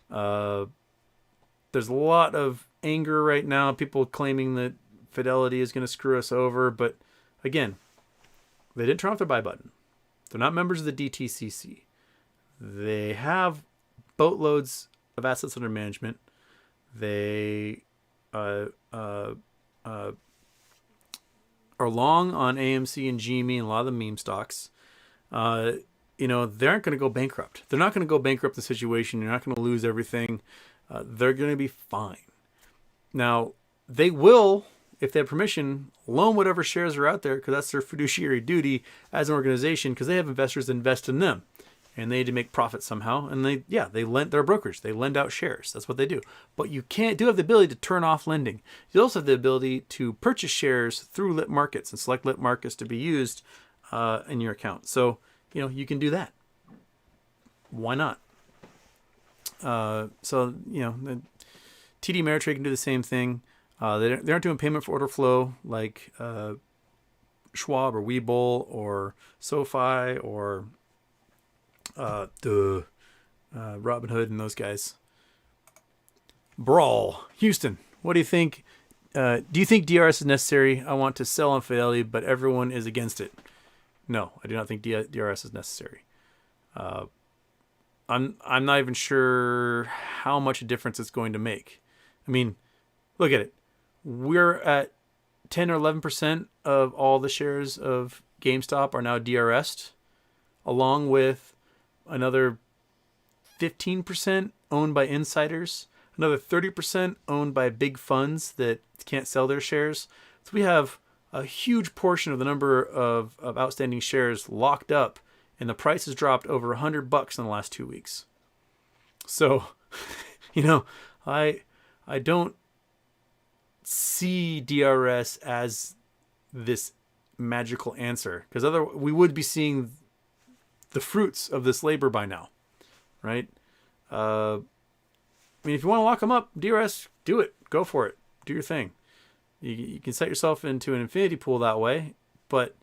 There's a lot of anger right now, people claiming that Fidelity is going to screw us over, but again, they didn't turn off their buy button. They're not members of the DTCC. They have boatloads of assets under management. They are long on AMC and GME and a lot of the meme stocks. They aren't going to go bankrupt. They're not going to go bankrupt in the situation. You're not going to lose everything. They're going to be fine. Now, they will, if they have permission, loan whatever shares are out there, because that's their fiduciary duty as an organization, because they have investors that invest in them. And they need to make profit somehow. And they're brokers. They lend out shares. That's what they do. But you do have the ability to turn off lending. You also have the ability to purchase shares through lit markets and select lit markets to be used in your account. So, you can do that. Why not? The TD Ameritrade can do the same thing. They aren't doing payment for order flow like Schwab or Webull or SoFi or Robinhood and those guys. Brawl. Houston, what do you think? Do you think DRS is necessary? I want to sell on Fidelity, but everyone is against it. No, I do not think DRS is necessary. I'm not even sure how much a difference it's going to make. I mean, look at it. We're at 10 or 11% of all the shares of GameStop are now DRS'd, along with another 15% owned by insiders, another 30% owned by big funds that can't sell their shares. So we have a huge portion of the number of outstanding shares locked up, and the price has dropped over $100 in the last 2 weeks. So, I don't see DRS as this magical answer, because otherwise we would be seeing the fruits of this labor by now, right? If you want to lock them up, DRS, do it. Go for it. Do your thing. You can set yourself into an infinity pool that way, but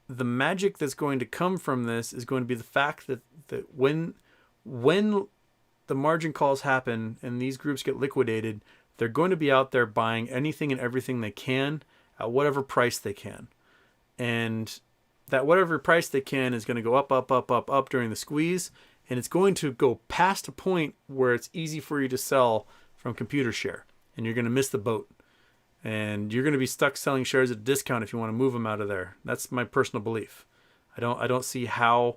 the magic that's going to come from this is going to be the fact that when the margin calls happen and these groups get liquidated, they're going to be out there buying anything and everything they can at whatever price they can. And that whatever price they can is going to go up, up, up, up, up during the squeeze. And it's going to go past a point where it's easy for you to sell from computer share. And you're going to miss the boat. And you're going to be stuck selling shares at a discount if you want to move them out of there. That's my personal belief. I don't see how,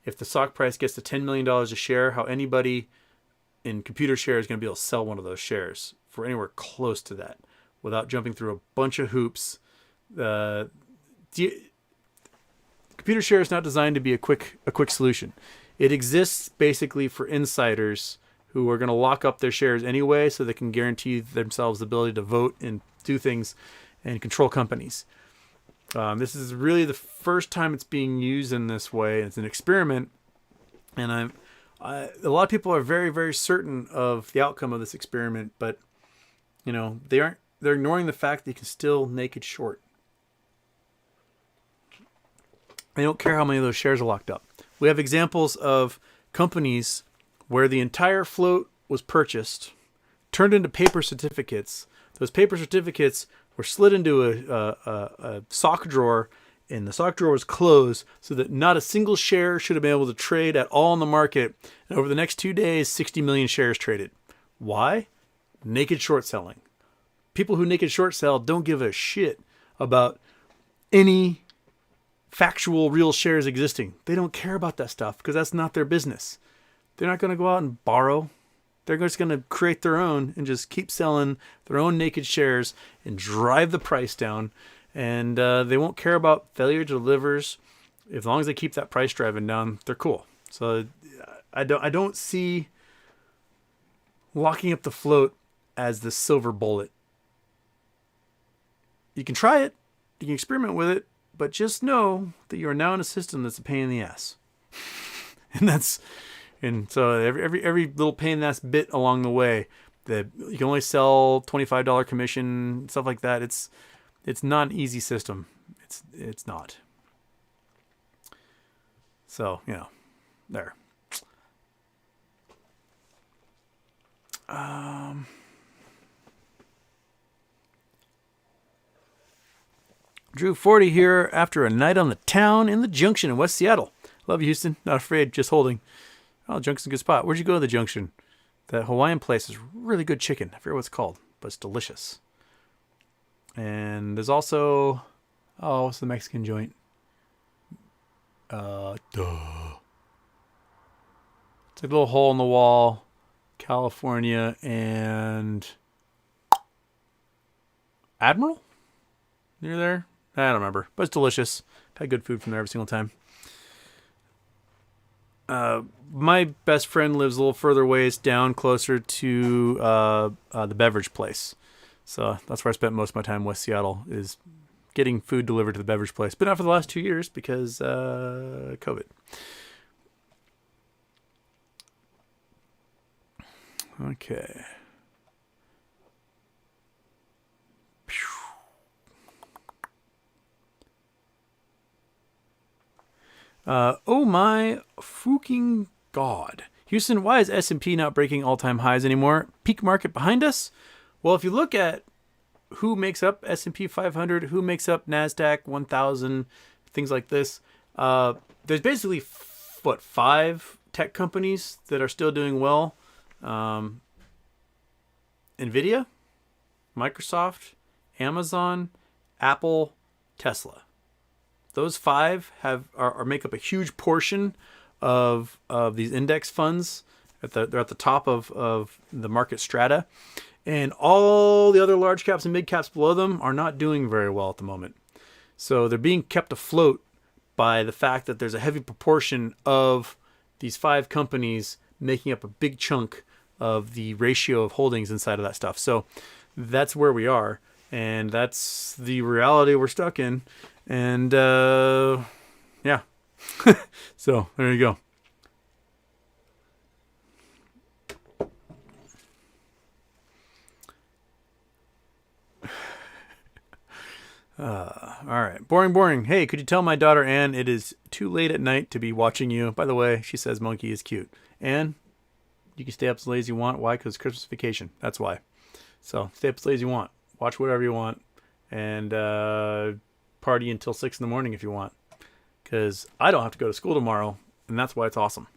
if the stock price gets to $10 million a share, how anybody in computer share is going to be able to sell one of those shares for anywhere close to that without jumping through a bunch of hoops. Computer share is not designed to be a quick solution. It exists basically for insiders who are going to lock up their shares anyway so they can guarantee themselves the ability to vote and do things and control companies. This is really the first time it's being used in this way. It's an experiment, and a lot of people are very, very certain of the outcome of this experiment, but they're ignoring the fact that you can still naked short. They don't care how many of those shares are locked up. We have examples of companies where the entire float was purchased, turned into paper certificates. Those paper certificates were slid into a sock drawer, and the sock drawer was closed so that not a single share should have been able to trade at all in the market. And over the next 2 days, 60 million shares traded. Why? Naked short selling. People who naked short sell don't give a shit about any factual real shares existing. They don't care about that stuff because that's not their business. They're not going to go out and borrow. They're just going to create their own and just keep selling their own naked shares and drive the price down. And they won't care about failure to delivers. As long as they keep that price driving down, they're cool. So I don't see locking up the float as the silver bullet. You can try it. You can experiment with it. But just know that you are now in a system that's a pain in the ass. And so every little pain in the ass bit along the way, that you can only sell $25 commission, stuff like that. It's not an easy system. It's not. So, there. Drew 40 here after a night on the town in the Junction in West Seattle. Love you, Houston. Not afraid, just holding. Oh, Junction's a good spot. Where'd you go to the Junction? That Hawaiian place is really good chicken. I forget what it's called, but it's delicious. And there's also, what's the Mexican joint? It's like a little hole in the wall, California and Admiral? Near there? I don't remember, but it's delicious. I've had good food from there every single time. My best friend lives a little further ways down, closer to the beverage place. So that's where I spent most of my time in West Seattle, is getting food delivered to the beverage place. But not for the last 2 years because COVID. Okay. Oh my fucking God. Houston, why is S&P not breaking all-time highs anymore? Peak market behind us? Well, if you look at who makes up S&P 500, who makes up NASDAQ 1000, things like this, there's basically, 5 tech companies that are still doing well. NVIDIA, Microsoft, Amazon, Apple, Tesla. Those 5 make up a huge portion of these index funds. They're at the top of the market strata. And all the other large caps and mid caps below them are not doing very well at the moment. So they're being kept afloat by the fact that there's a heavy proportion of these 5 companies making up a big chunk of the ratio of holdings inside of that stuff. So that's where we are. And that's the reality we're stuck in. And yeah. So there you go. All right. Boring. Hey, could you tell my daughter Anne it is too late at night to be watching you? By the way, she says monkey is cute. Anne, you can stay up as late as you want. Why? Because Christmas vacation. That's why. So stay up as late as you want. Watch whatever you want. And party until 6 in the morning if you want. Because I don't have to go to school tomorrow. And that's why it's awesome.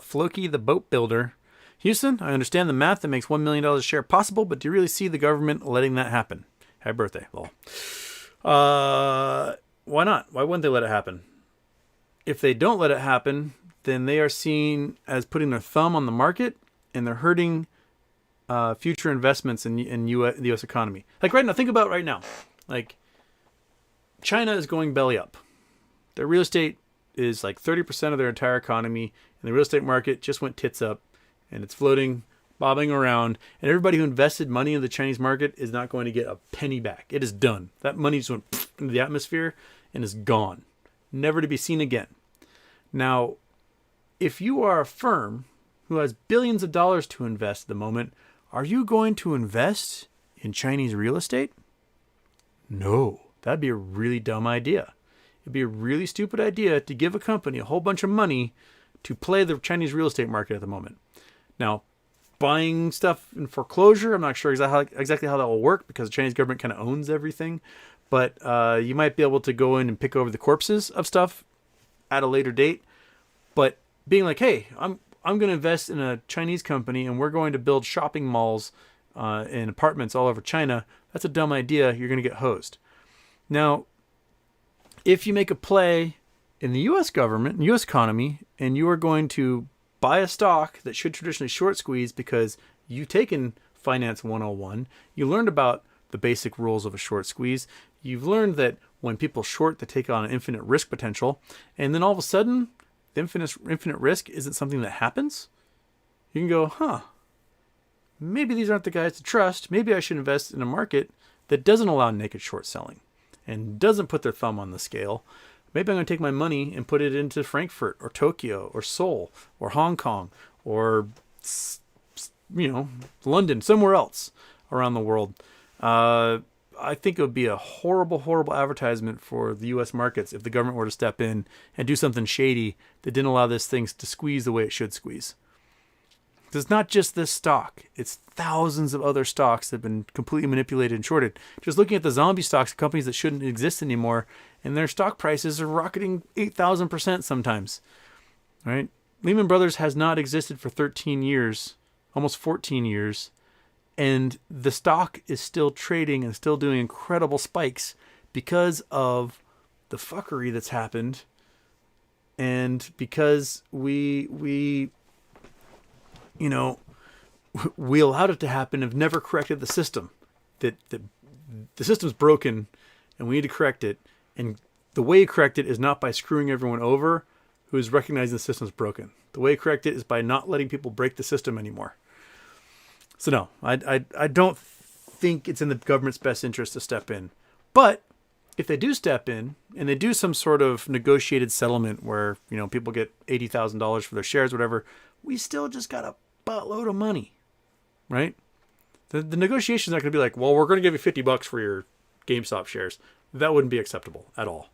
Floki the boat builder. Houston, I understand the math that makes $1 million a share possible, but do you really see the government letting that happen? Happy birthday, lol. Why not? Why wouldn't they let it happen? If they don't let it happen, then they are seen as putting their thumb on the market, and they're hurting future investments in the U.S. economy. Like right now, think about right now. Like China is going belly up. Their real estate is like 30% of their entire economy, and the real estate market just went tits up, and it's floating, bobbing around, and everybody who invested money in the Chinese market is not going to get a penny back. It is done. That money just went into the atmosphere and is gone, never to be seen again. Now, if you are a firm who has billions of dollars to invest at the moment, are you going to invest in Chinese real estate? No, that'd be a really dumb idea. It'd be a really stupid idea to give a company a whole bunch of money to play the Chinese real estate market at the moment. Now, buying stuff in foreclosure, I'm not sure exactly how that will work because the Chinese government kind of owns everything. But you might be able to go in and pick over the corpses of stuff at a later date. But being like, hey, I'm going to invest in a Chinese company and we're going to build shopping malls and apartments all over China. That's a dumb idea. You're going to get hosed. Now, if you make a play in the U.S. government, U.S. economy, and you are going to buy a stock that should traditionally short squeeze because you've taken Finance 101, you learned about the basic rules of a short squeeze. You've learned that when people short, they take on an infinite risk potential. And then all of a sudden, the infinite risk isn't something that happens. You can go, maybe these aren't the guys to trust. Maybe I should invest in a market that doesn't allow naked short selling and doesn't put their thumb on the scale. Maybe I'm going to take my money and put it into Frankfurt or Tokyo or Seoul or Hong Kong or, London, somewhere else around the world. I think it would be a horrible, horrible advertisement for the U.S. markets if the government were to step in and do something shady that didn't allow this thing to squeeze the way it should squeeze. It's not just this stock. It's thousands of other stocks that have been completely manipulated and shorted. Just looking at the zombie stocks, companies that shouldn't exist anymore, and their stock prices are rocketing 8,000% sometimes. Right? Lehman Brothers has not existed for 13 years, almost 14 years, and the stock is still trading and still doing incredible spikes because of the fuckery that's happened, and because we allowed it to happen, have never corrected the system. That the system's broken and we need to correct it. And the way you correct it is not by screwing everyone over who is recognizing the system's broken. The way you correct it is by not letting people break the system anymore. So no, I don't think it's in the government's best interest to step in. But if they do step in and they do some sort of negotiated settlement where, people get $80,000 for their shares, whatever, we still just got a buttload of money, right? The negotiation's not going to be like, well, we're going to give you $50 for your GameStop shares. That wouldn't be acceptable at all.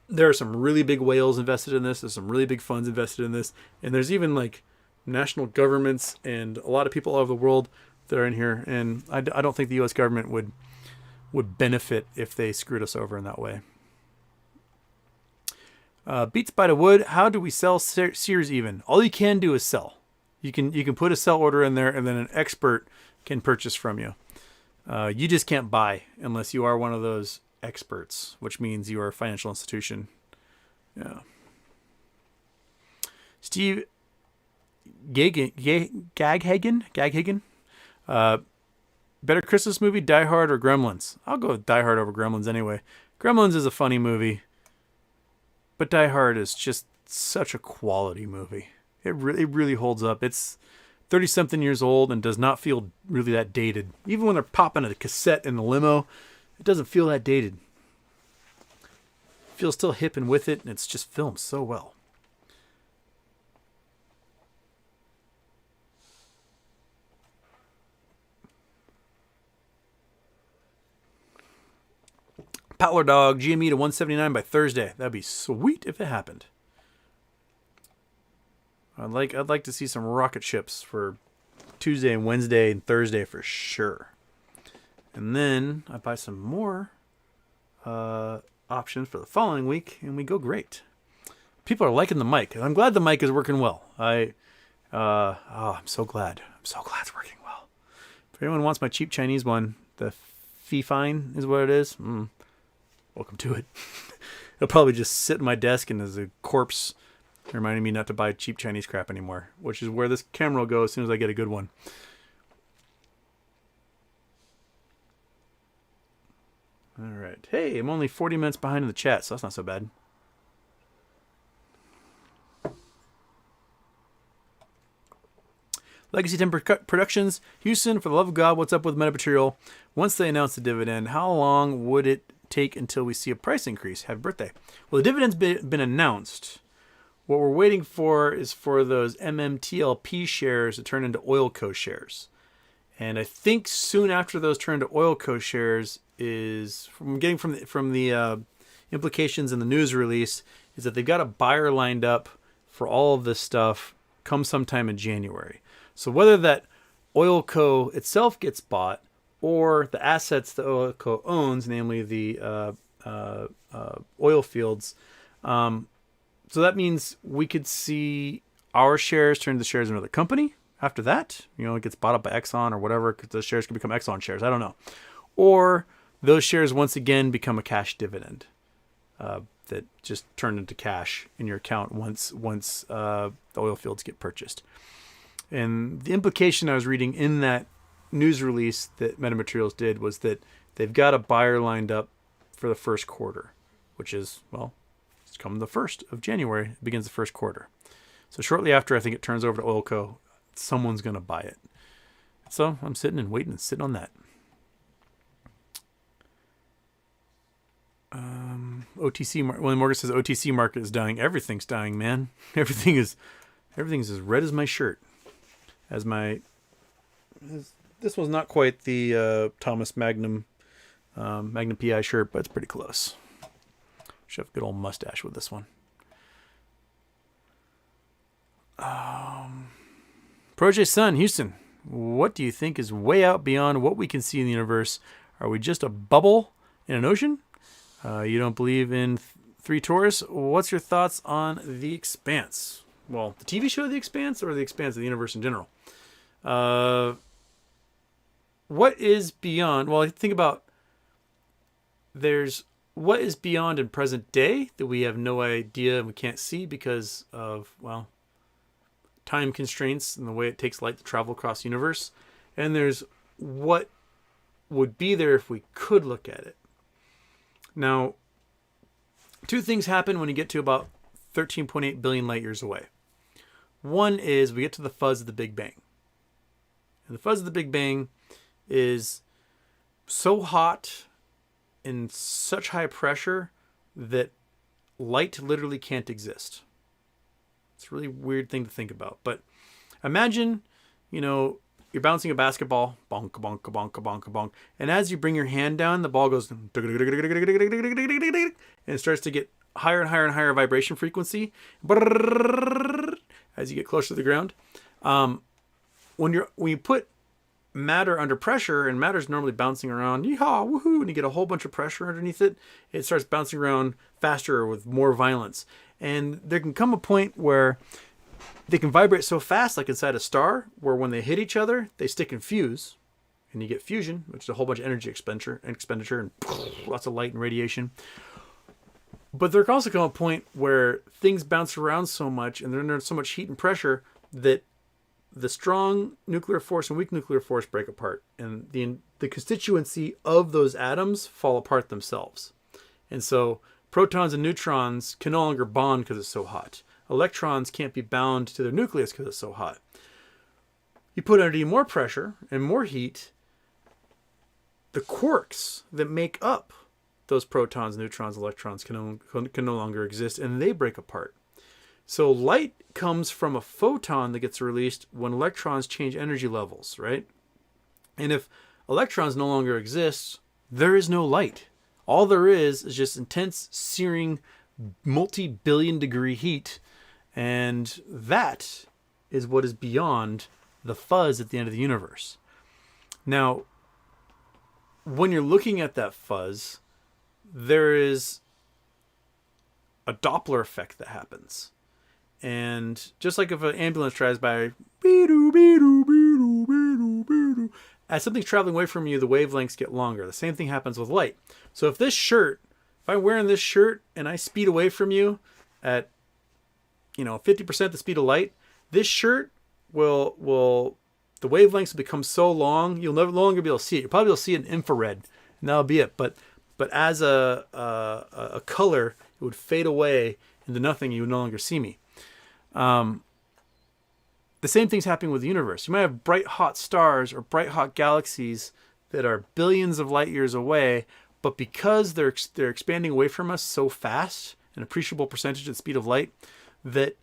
There are some really big whales invested in this. There's some really big funds invested in this. And there's even like national governments and a lot of people all over the world that are in here. And I don't think the U.S. government would benefit if they screwed us over in that way. Beats by the wood. How do we sell Sears even? All you can do is sell. You can put a sell order in there and then an expert can purchase from you. You just can't buy unless you are one of those experts, which means you are a financial institution. Yeah. Steve Gaghagen. Better Christmas movie, Die Hard or Gremlins? I'll go with Die Hard over Gremlins anyway. Gremlins is a funny movie, but Die Hard is just such a quality movie. It really holds up. It's 30-something years old and does not feel really that dated. Even when they're popping a cassette in the limo, it doesn't feel that dated. It feels still hip and with it, and it's just filmed so well. Powler Dog, GME to 179 by Thursday. That'd be sweet if it happened. I'd like to see some rocket ships for Tuesday and Wednesday and Thursday for sure. And then I buy some more options for the following week, and we go great. People are liking the mic. I'm glad the mic is working well. I'm so glad. I'm so glad it's working well. If anyone wants my cheap Chinese one, the Fifine is what it is. Welcome to it. It'll probably just sit in my desk and as a corpse, reminding me not to buy cheap Chinese crap anymore, which is where this camera will go as soon as I get a good one. All right. Hey, I'm only 40 minutes behind in the chat, so that's not so bad. Legacy 10 Productions. Houston, for the love of God, what's up with Metamaterial? Once they announce the dividend, how long would it take until we see a price increase? Happy birthday. Well, the dividend's been announced. What we're waiting for is for those MMTLP shares to turn into Oilco shares. And I think soon after those turn to Oil Co. shares is from the implications in the news release is that they've got a buyer lined up for all of this stuff come sometime in January. So whether that Oil Co. itself gets bought or the assets that Oil Co. owns, namely the oil fields, so that means we could see our shares turn to the shares of another company. After that, it gets bought up by Exxon or whatever, because those shares could become Exxon shares. I don't know. Or those shares once again become a cash dividend that just turn into cash in your account once the oil fields get purchased. And the implication I was reading in that news release that Metamaterials did was that they've got a buyer lined up for the first quarter, which is, it's coming the 1st of January. It begins the first quarter. So shortly after, I think it turns over to Oil Co., someone's going to buy it. So I'm sitting and waiting and sitting on that. OTC, when Morgan says OTC market is dying, everything's dying, man. Everything's as red as my shirt. This was not quite the Thomas Magnum PI shirt, but it's pretty close. Should have a good old mustache with this one. Project Sun, Houston, what do you think is way out beyond what we can see in the universe? Are we just a bubble in an ocean? You don't believe in three Taurus? What's your thoughts on The Expanse? Well, the TV show The Expanse or The Expanse of the universe in general? What is beyond? Well, think about there's what is beyond in present day that we have no idea and we can't see because of, time constraints and the way it takes light to travel across the universe. And there's what would be there if we could look at it. Now, two things happen when you get to about 13.8 billion light years away. One is we get to the fuzz of the Big Bang. And the fuzz of the Big Bang is so hot and such high pressure that light literally can't exist. It's a really weird thing to think about. But imagine, you're bouncing a basketball, bonk, bonk, bonk, bonk, bonk. And as you bring your hand down, the ball goes, and it starts to get higher and higher and higher vibration frequency as you get closer to the ground. When you put matter under pressure, and matter's normally bouncing around, yeehaw, woohoo, and you get a whole bunch of pressure underneath it, it starts bouncing around faster with more violence. And there can come a point where they can vibrate so fast, like inside a star, where when they hit each other, they stick and fuse, and you get fusion, which is a whole bunch of energy expenditure and lots of light and radiation. But there can also come a point where things bounce around so much, and they're under so much heat and pressure that the strong nuclear force and weak nuclear force break apart, and the constituency of those atoms fall apart themselves. And so protons and neutrons can no longer bond because it's so hot. Electrons can't be bound to their nucleus because it's so hot. You put under more pressure and more heat, the quarks that make up those protons, neutrons, electrons can no longer exist, and they break apart. So light comes from a photon that gets released when electrons change energy levels, right? And if electrons no longer exist, there is no light. All there is just intense, searing, multi-billion degree heat. And that is what is beyond the fuzz at the end of the universe. Now, when you're looking at that fuzz, there is a Doppler effect that happens. And just like if an ambulance drives by, as something's traveling away from you, the wavelengths get longer. The same thing happens with light. So if I'm wearing this shirt and I speed away from you at 50% the speed of light, this shirt the wavelengths will become so long, you'll no longer be able to see it. You'll probably be able to see it in infrared, and that'll be it. But as a color, it would fade away into nothing. You would no longer see me. The same thing's happening with the universe. You might have bright hot stars or bright hot galaxies that are billions of light years away, but because they're expanding away from us so fast, an appreciable percentage of the speed of light, that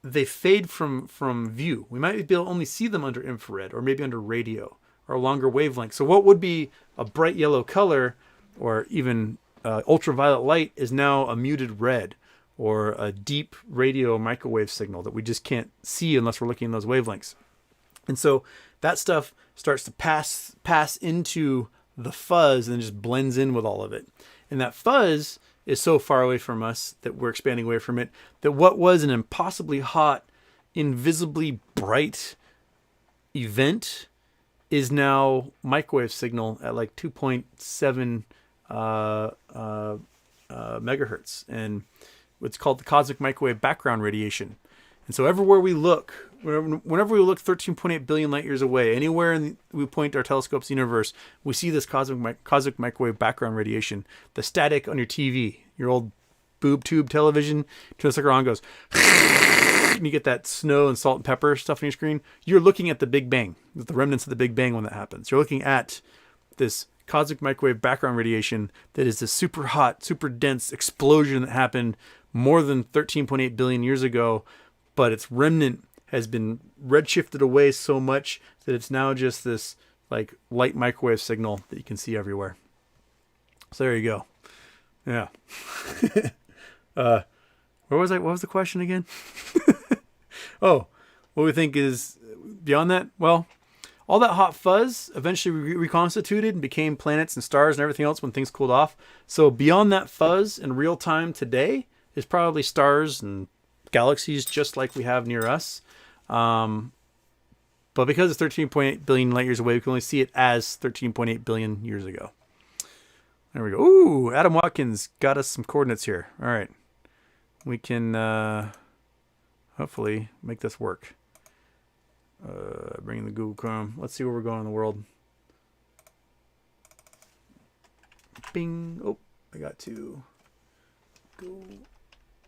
they fade from view. We might be able to only see them under infrared or maybe under radio or longer wavelength. So what would be a bright yellow color or even ultraviolet light is now a muted red or a deep radio microwave signal that we just can't see unless we're looking at those wavelengths. And so that stuff starts to pass into the fuzz and then just blends in with all of it. And that fuzz is so far away from us that we're expanding away from it, that what was an impossibly hot, invisibly bright event is now microwave signal at like 2.7 megahertz. And it's called the cosmic microwave background radiation. And so everywhere we look, whenever we look 13.8 billion light years away, anywhere we point our telescopes in the universe, we see this cosmic microwave background radiation. The static on your TV, your old boob tube television, turn the sucker on, goes, and you get that snow and salt and pepper stuff on your screen. You're looking at the Big Bang, the remnants of the Big Bang when that happens. You're looking at this cosmic microwave background radiation that is this super hot, super dense explosion that happened more than 13.8 billion years ago, but its remnant has been redshifted away so much that it's now just this like light microwave signal that you can see everywhere. So there you go. Yeah. Where was I? What was the question again? Oh, what we think is beyond that? Well, all that hot fuzz eventually reconstituted and became planets and stars and everything else when things cooled off. So beyond that fuzz in real time today is probably stars and galaxies just like we have near us. But because it's 13.8 billion light years away, we can only see it as 13.8 billion years ago. There we go. Ooh, Adam Watkins got us some coordinates here. All right. We can hopefully make this work. Bring in the Google Chrome. Let's see where we're going in the world. Bing. Oh, I got to go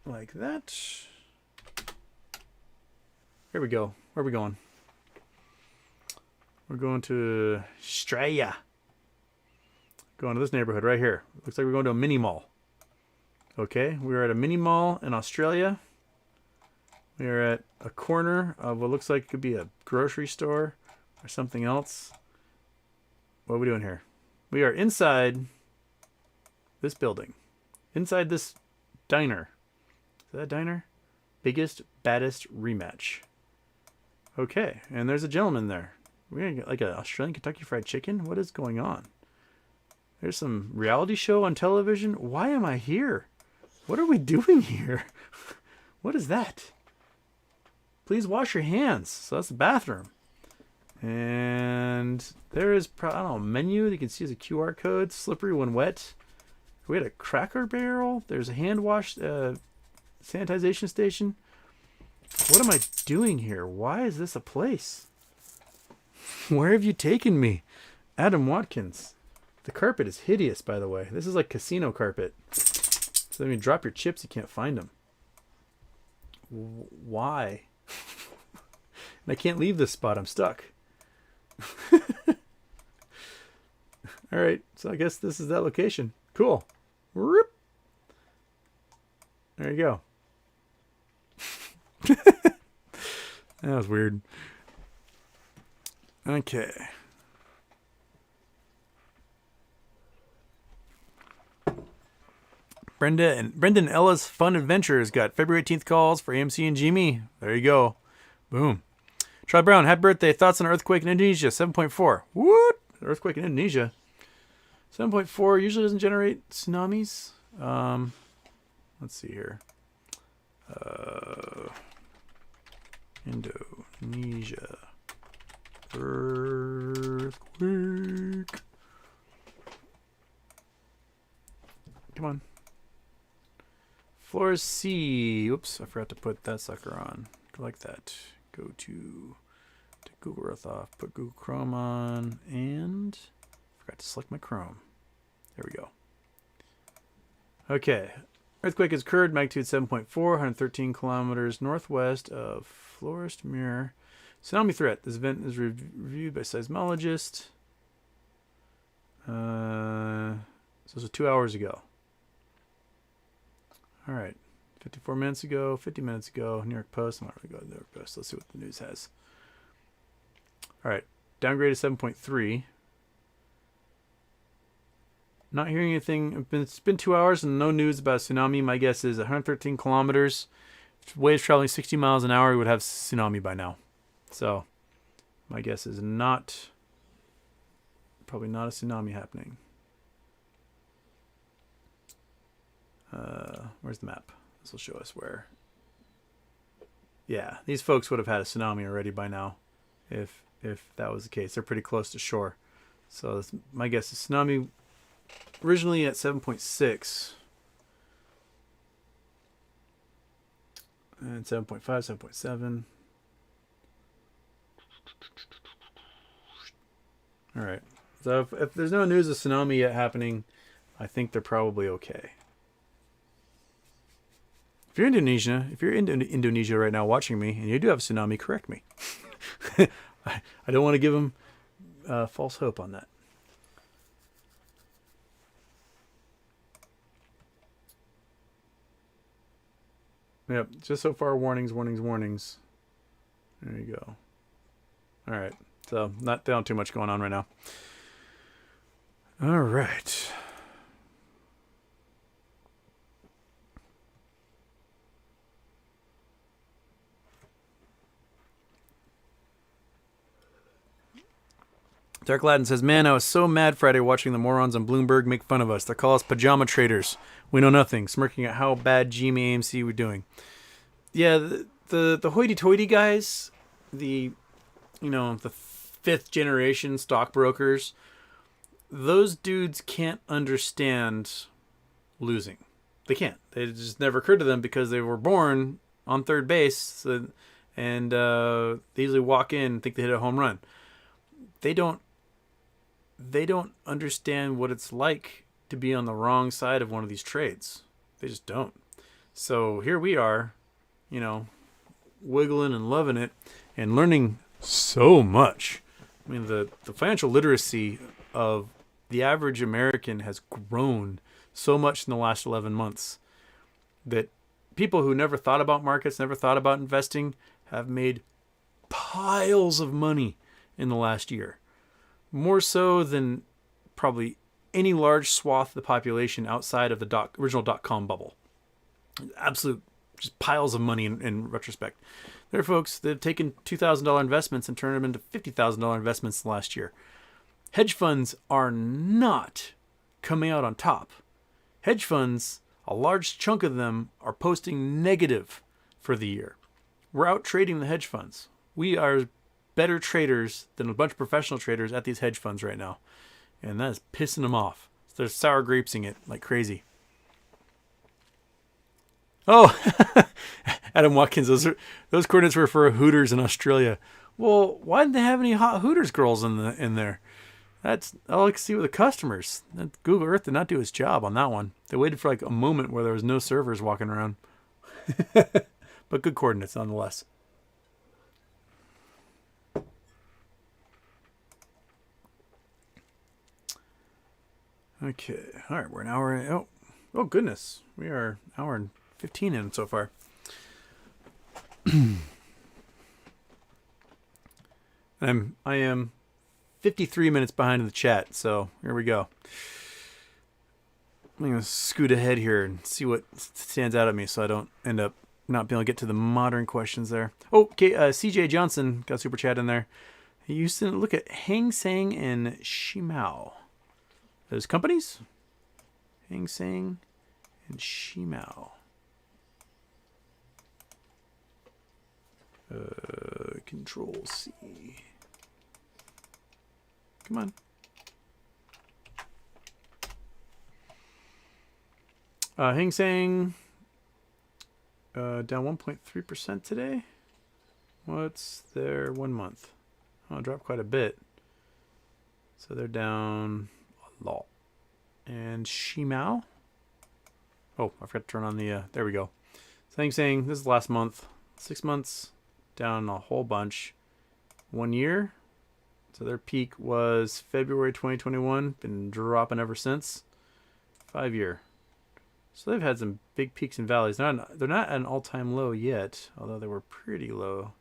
like that. Here we go. Where are we going? We're going to Australia. Going to this neighborhood right here. Looks like we're going to a mini mall. Okay, we're at a mini mall in Australia. We are at a corner of what looks like it could be a grocery store or something else. What are we doing here? We are inside this building. Inside this diner. Is that a diner? Biggest, baddest rematch. Okay, and there's a gentleman there. We're gonna get like an Australian Kentucky Fried Chicken? What is going on? There's some reality show on television. Why am I here? What are we doing here? What is that? Please wash your hands. So that's the bathroom. And there is, I don't know, a menu that you can see as a QR code. Slippery when wet. We had a Cracker Barrel. There's a hand wash sanitization station. What am I doing here? Why is this a place? Where have you taken me? Adam Watkins. The carpet is hideous, by the way. This is like casino carpet. So when you drop your chips, you can't find them. Why? And I can't leave this spot. I'm stuck. All right. So I guess this is that location. Cool. Whoop. There you go. That was weird. Okay. Brendan Ella's Fun Adventures got February 18th calls for AMC and Jimmy. There you go. Boom. Charlie Brown, happy birthday. Thoughts on earthquake in Indonesia? 7.4. What? Earthquake in Indonesia. 7.4 usually doesn't generate tsunamis. Let's see here. Indonesia. Earthquake. Come on. Floor C. Oops, I forgot to put that sucker on. Like that. Go to Google Earth off. Put Google Chrome on. And forgot to select my Chrome. There we go. Okay. Earthquake has occurred. Magnitude 7.4. 113 kilometers northwest of Florist Mirror. Tsunami threat. This event is reviewed by seismologists. So this was 2 hours ago. All right. 54 minutes ago, 50 minutes ago, New York Post. I'm not going to go to New York Post. Let's see what the news has. All right. Downgraded 7.3. Not hearing anything. It's been 2 hours and no news about tsunami. My guess is 113 kilometers. Waves traveling 60 miles an hour, we would have tsunami by now. So, my guess is probably not a tsunami happening. Where's the map? This will show us where. Yeah, these folks would have had a tsunami already by now, if that was the case. They're pretty close to shore. So my guess is tsunami originally at 7.6. And 7.5, 7.7. All right. So if there's no news of tsunami yet happening, I think they're probably okay. If you're in Indonesia right now watching me, and you do have a tsunami, correct me. I don't want to give them false hope on that. Yep, just so far warnings. There you go. All right, so not down too much going on right now. All right. Dark Latin says, man, I was so mad Friday watching the morons on Bloomberg make fun of us. They call us pajama traders. We know nothing, smirking at how bad GME AMC we're doing. Yeah, the hoity-toity guys, the fifth generation stockbrokers, those dudes can't understand losing. They can't. It just never occurred to them because they were born on third base, and they usually walk in and think they hit a home run. They don't understand what it's like to be on the wrong side of one of these trades. They just don't. So here we are, wiggling and loving it and learning so much. I mean, the financial literacy of the average American has grown so much in the last 11 months that people who never thought about markets, never thought about investing, have made piles of money in the last year. More so than probably any large swath of the population outside of the original dot-com bubble. Absolute just piles of money in retrospect. There are folks that have taken $2,000 investments and turned them into $50,000 investments last year. Hedge funds are not coming out on top. Hedge funds, a large chunk of them are posting negative for the year. We're out trading the hedge funds. We are better traders than a bunch of professional traders at these hedge funds right now. And that is pissing them off. They're sour grapesing it like crazy. Oh, Adam Watkins, those coordinates were for Hooters in Australia. Well, why didn't they have any hot Hooters girls in there? That's all I can see with the customers. Google Earth did not do its job on that one. They waited for like a moment where there was no servers walking around. But good coordinates nonetheless. Okay. All right. We're an hour in. Oh, goodness. We are an hour and 15 in so far. I am 53 minutes behind in the chat. So here we go. I'm going to scoot ahead here and see what stands out at me so I don't end up not being able to get to the modern questions there. Oh, okay. CJ Johnson got super chat in there. He used to look at Hang Seng and Shimao. Those companies? Hang Seng and Shimao. Control C. Come on. Hang Seng down 1.3% today. What's their 1 month? Oh, it dropped quite a bit. So they're down a lot. And Shimao. Oh, I forgot to turn on the. There we go. So Hang Seng, this is last month. 6 months down a whole bunch. 1 year. So their peak was February 2021. Been dropping ever since. 5 year. So they've had some big peaks and valleys. They're not at an all-time low yet, although they were pretty low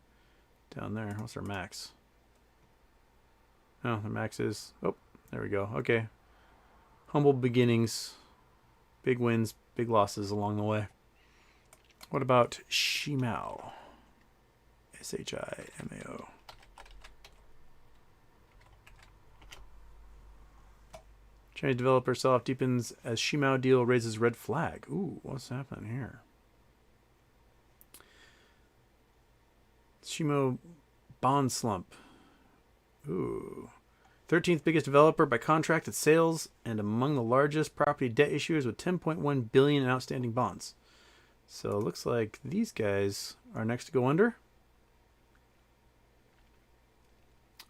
down there. What's their max? Oh, their max is... Oh, there we go. Okay. Humble beginnings. Big wins, big losses along the way. What about Shimao? Shimao. Chinese developer sell-off deepens as Shimao deal raises red flag. Ooh, what's happening here? Shimao bond slump. Ooh. 13th biggest developer by contracted sales and among the largest property debt issuers with $10.1 billion in outstanding bonds. So it looks like these guys are next to go under.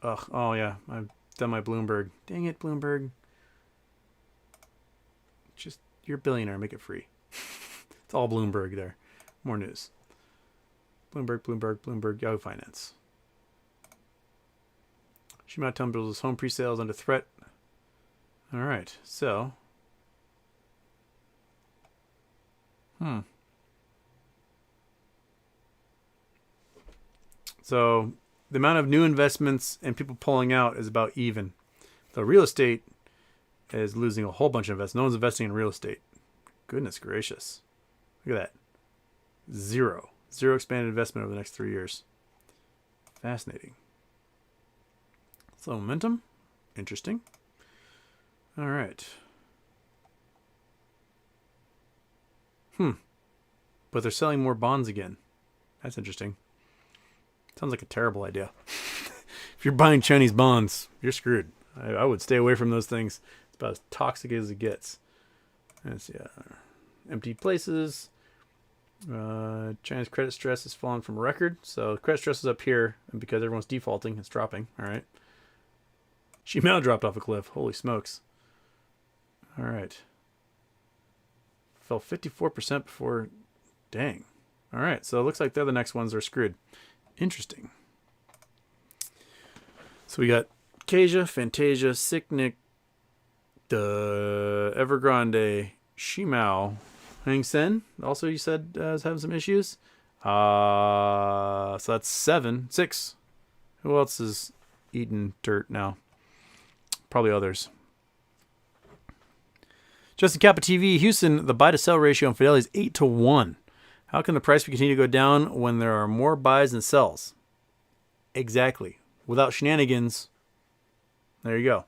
Ugh, oh yeah, I've done my Bloomberg. Dang it, Bloomberg. Just, you're a billionaire, make it free. It's all Bloomberg there. More news. Bloomberg, Yahoo Finance. Shimao tumbles home pre-sales under threat. All right, so. So the amount of new investments and people pulling out is about even. The real estate is losing a whole bunch of investments. No one's investing in real estate. Goodness gracious. Look at that. Zero expanded investment over the next 3 years. Fascinating. Slow momentum. Interesting. All right. But they're selling more bonds again. That's interesting. Sounds like a terrible idea. If you're buying Chinese bonds, you're screwed. I would stay away from those things. It's about as toxic as it gets. Let's see. Empty places. China's credit stress has fallen from record. So credit stress is up here, and because everyone's defaulting, it's dropping. All right. Shimao dropped off a cliff. Holy smokes. All right. Fell 54% before. Dang. All right. So it looks like they're the next ones that are screwed. Interesting. So we got Kasia, Fantasia, Sicknick, Evergrande, Shimao, Hang Sen. Also, you said is having some issues. So that's 6. Who else is eating dirt now? Probably others. Justin Kappa TV, Houston, the buy to sell ratio on Fidelity is 8-1. How can the price continue to go down when there are more buys than sells? Exactly. Without shenanigans, there you go.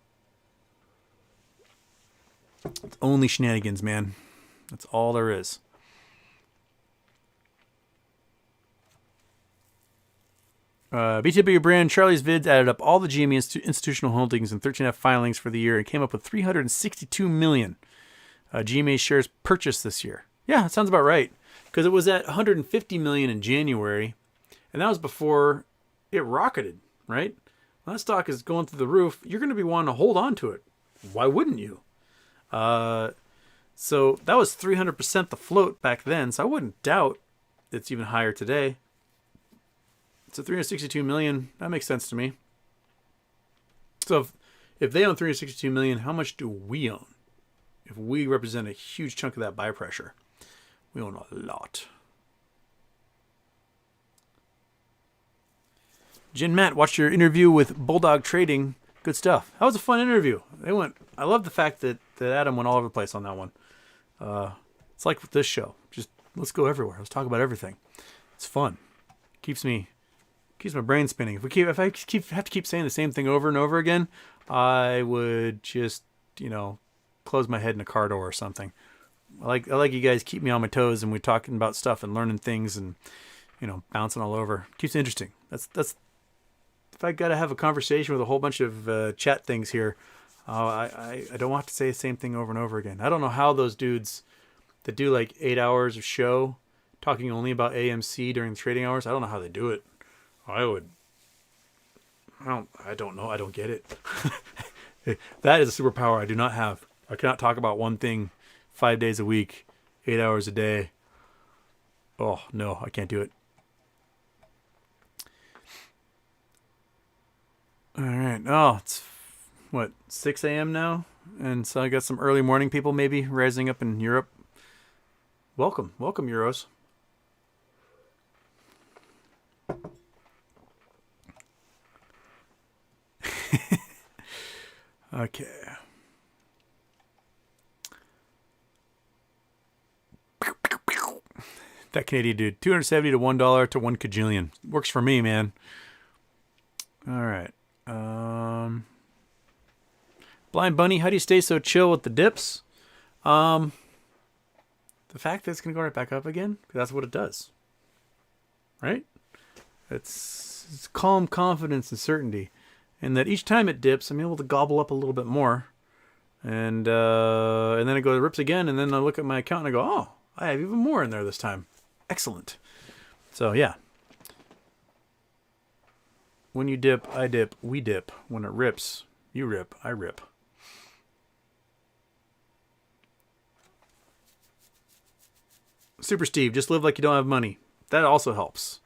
It's only shenanigans, man. That's all there is. BTW brand Charlie's Vids added up all the GME institutional holdings and 13F filings for the year and came up with 362 million GMA shares purchased this year. Yeah, that sounds about right. Because it was at 150 million in January, and that was before it rocketed, right? When that stock is going through the roof, you're going to be wanting to hold on to it. Why wouldn't you? So that was 300% the float back then, so I wouldn't doubt it's even higher today. So 362 million, that makes sense to me. So if they own 362 million, how much do we own? If we represent a huge chunk of that buy pressure, we own a lot. Jen Matt, watched your interview with Bulldog Trading. Good stuff. That was a fun interview. I love the fact that Adam went all over the place on that one. It's like with this show. Just let's go everywhere. Let's talk about everything. It's fun. Keeps my brain spinning. If I have to keep saying the same thing over and over again, I would just, close my head in a car door or something. I like you guys keep me on my toes and we're talking about stuff and learning things and, bouncing all over. Keeps it interesting. That's if I got to have a conversation with a whole bunch of chat things here, I don't want to say the same thing over and over again. I don't know how those dudes that do like 8 hours of show talking only about AMC during the trading hours, I don't know how they do it. I don't know. I don't get it. That is a superpower I do not have. I cannot talk about one thing 5 days a week, 8 hours a day. Oh, no, I can't do it. All right. Oh, it's, 6 a.m. now? And so I got some early morning people maybe rising up in Europe. Welcome. Welcome, Euros. Okay. That Canadian dude. $270 to $1 to 1 kajillion. Works for me, man. All right. Blind Bunny, how do you stay so chill with the dips? The fact that it's going to go right back up again, because that's what it does. Right? It's calm confidence and certainty. And that each time it dips, I'm able to gobble up a little bit more. And then it goes rips again, and then I look at my account and I go, oh, I have even more in there this time. Excellent. So, yeah. When you dip, I dip, we dip. When it rips, you rip, I rip. Super Steve, just live like you don't have money. That also helps.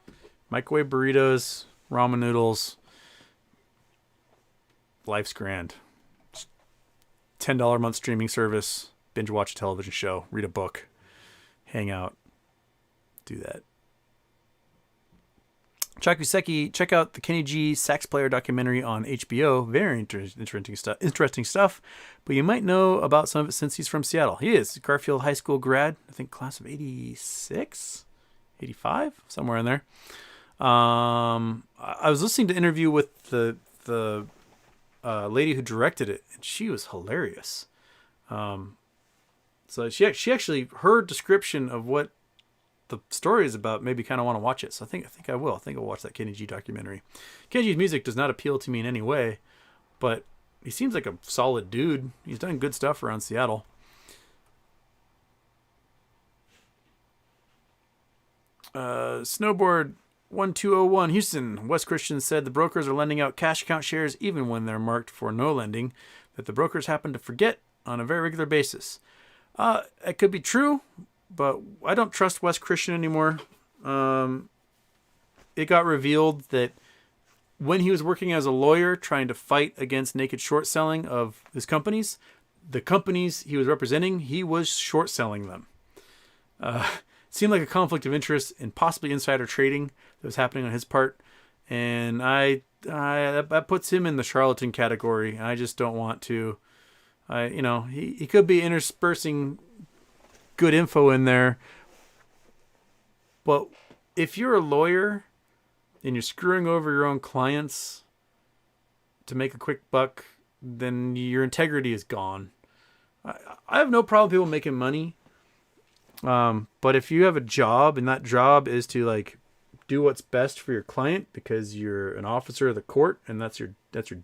Microwave burritos, ramen noodles. Life's grand. $10 a month streaming service. Binge watch a television show. Read a book. Hang out. Do that. Chakuseki, check out the Kenny G sax player documentary on HBO. Very interesting stuff. But you might know about some of it since he's from Seattle. He is Garfield High School grad. I think class of 86, 85, somewhere in there. I was listening to an interview with the lady who directed it, and she was hilarious. So she actually, her description of what the story is about made me kind of want to watch it. So I think I will. I think I'll watch that Kenny G documentary. Kenny G's music does not appeal to me in any way, but he seems like a solid dude. He's done good stuff around Seattle. Snowboard 1201 Houston. Wes Christian said the brokers are lending out cash account shares even when they're marked for no lending, that the brokers happen to forget on a very regular basis. It could be true, but I don't trust Wes Christian anymore. It got revealed that when he was working as a lawyer trying to fight against naked short selling of his companies, the companies he was representing, he was short selling them. Seemed like a conflict of interest and possibly insider trading that was happening on his part. And that puts him in the charlatan category. I just don't want to, he could be interspersing good info in there. But if you're a lawyer and you're screwing over your own clients to make a quick buck, then your integrity is gone. I have no problem with people making money. But if you have a job and that job is to do what's best for your client because you're an officer of the court and that's your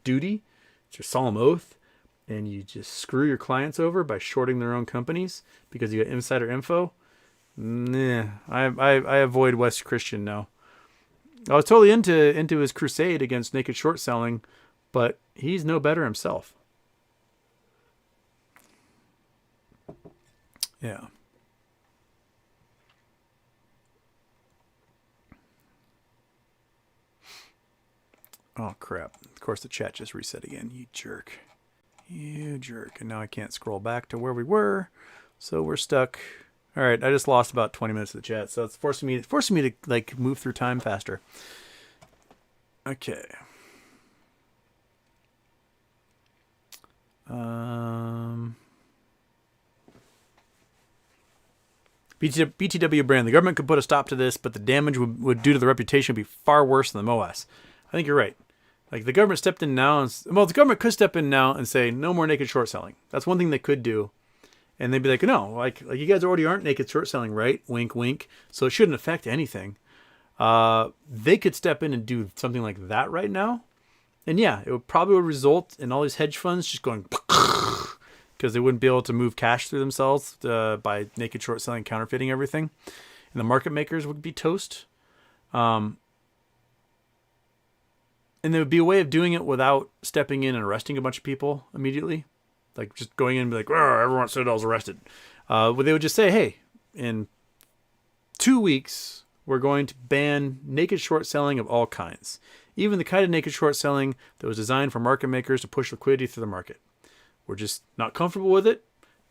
duty, it's your solemn oath, and you just screw your clients over by shorting their own companies because you got insider info, I avoid Wes Christian now. I was totally into his crusade against naked short selling, but he's no better himself. Yeah. Oh, crap. Of course, the chat just reset again. You jerk. You jerk. And now I can't scroll back to where we were. So we're stuck. All right. I just lost about 20 minutes of the chat. So it's forcing me to move through time faster. Okay. BTW brand. The government could put a stop to this, but the damage would do to the reputation would be far worse than the MOAS. I think you're right. The government stepped in now. The government could step in now and say, no more naked short selling. That's one thing they could do. And they'd be like, no, you guys already aren't naked short selling, right? Wink, wink. So it shouldn't affect anything. They could step in and do something like that right now. And yeah, it would probably result in all these hedge funds just going because they wouldn't be able to move cash through themselves by naked short selling, counterfeiting everything. And the market makers would be toast. And there would be a way of doing it without stepping in and arresting a bunch of people immediately. Just going in and be like, everyone at Citadel's arrested. But they would just say, hey, in 2 weeks, we're going to ban naked short selling of all kinds. Even the kind of naked short selling that was designed for market makers to push liquidity through the market. We're just not comfortable with it.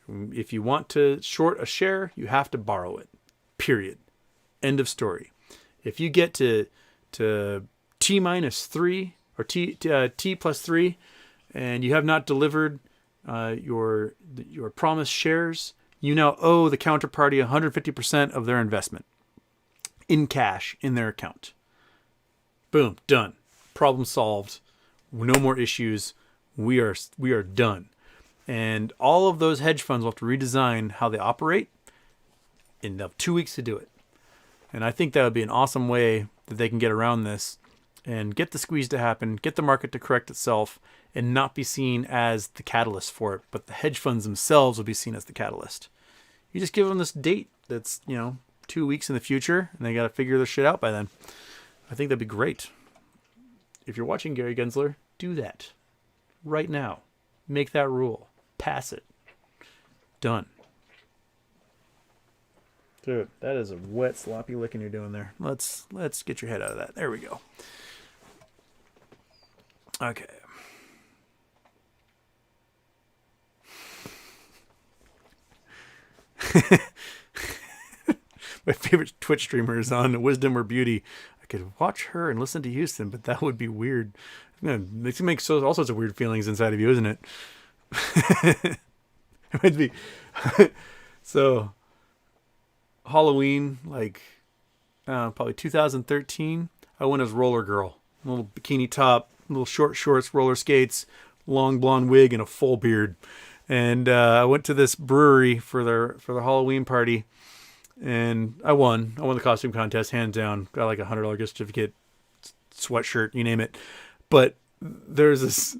If you want to short a share, you have to borrow it. Period. End of story. If you get to T minus 3 or T plus 3, and you have not delivered your promised shares, you now owe the counterparty 150% of their investment in cash in their account. Boom, done. Problem solved. No more issues. We are done. And all of those hedge funds will have to redesign how they operate in 2 weeks to do it. And I think that would be an awesome way that they can get around this and get the squeeze to happen, get the market to correct itself, and not be seen as the catalyst for it, but the hedge funds themselves will be seen as the catalyst. You just give them this date that's, 2 weeks in the future, and they got to figure their shit out by then. I think that'd be great. If you're watching Gary Gensler, do that right now. Make that rule. Pass it. Done. Dude, that is a wet, sloppy licking you're doing there. Let's get your head out of that. There we go. Okay. My favorite Twitch streamer is on Wisdom or Beauty. I could watch her and listen to Houston, but that would be weird. It makes all sorts of weird feelings inside of you, isn't it? It would be. So, Halloween, probably 2013, I went as Roller Girl. A little bikini top, little short shorts, roller skates, long blonde wig, and a full beard. And I went to this brewery for the Halloween party, and I won. I won the costume contest, hands down. Got like a $100 gift certificate, sweatshirt, you name it. But there's this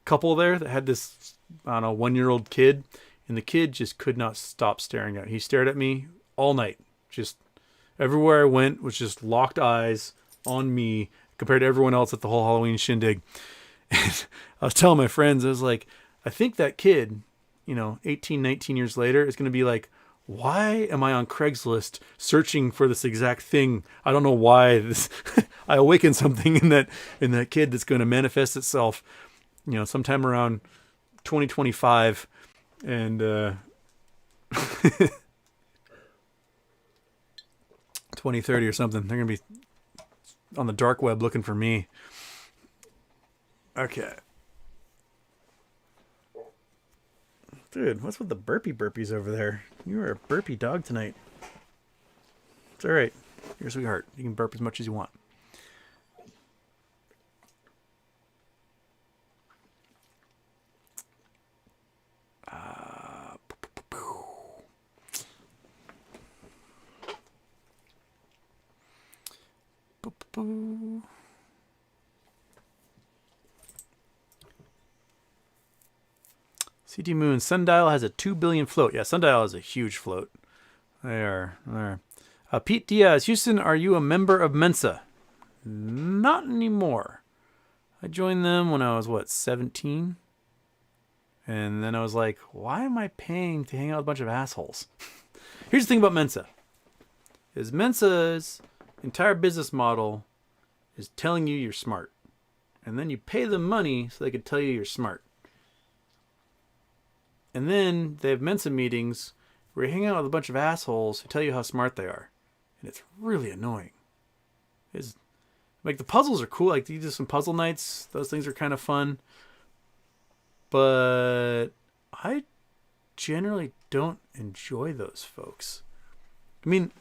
couple there that had this, 1-year-old kid, and the kid just could not stop staring at me. He stared at me all night. Just everywhere I went was just locked eyes on me compared to everyone else at the whole Halloween shindig. And I was telling my friends, I was like, I think that kid, 18, 19 years later is going to be like, why am I on Craigslist searching for this exact thing? I don't know why this. I awakened something in that kid that's going to manifest itself, sometime around 2025, and 2030 or something. They're going to be on the dark web looking for me. Okay. Dude, what's with the burpees over there? You are a burpee dog tonight. It's all right. You're a sweetheart. You can burp as much as you want. CT Moon, Sundial has a 2 billion float. Yeah, Sundial has a huge float. They are. Pete Diaz, Houston, are you a member of Mensa? Not anymore. I joined them when I was, 17? And then I was like, why am I paying to hang out with a bunch of assholes? Here's the thing about Mensa. Mensa's entire business model is telling you you're smart. And then you pay them money so they can tell you you're smart. And then they have Mensa meetings where you hang out with a bunch of assholes who tell you how smart they are. And it's really annoying. The puzzles are cool. Like, you do some puzzle nights. Those things are kind of fun. But I generally don't enjoy those folks. I mean,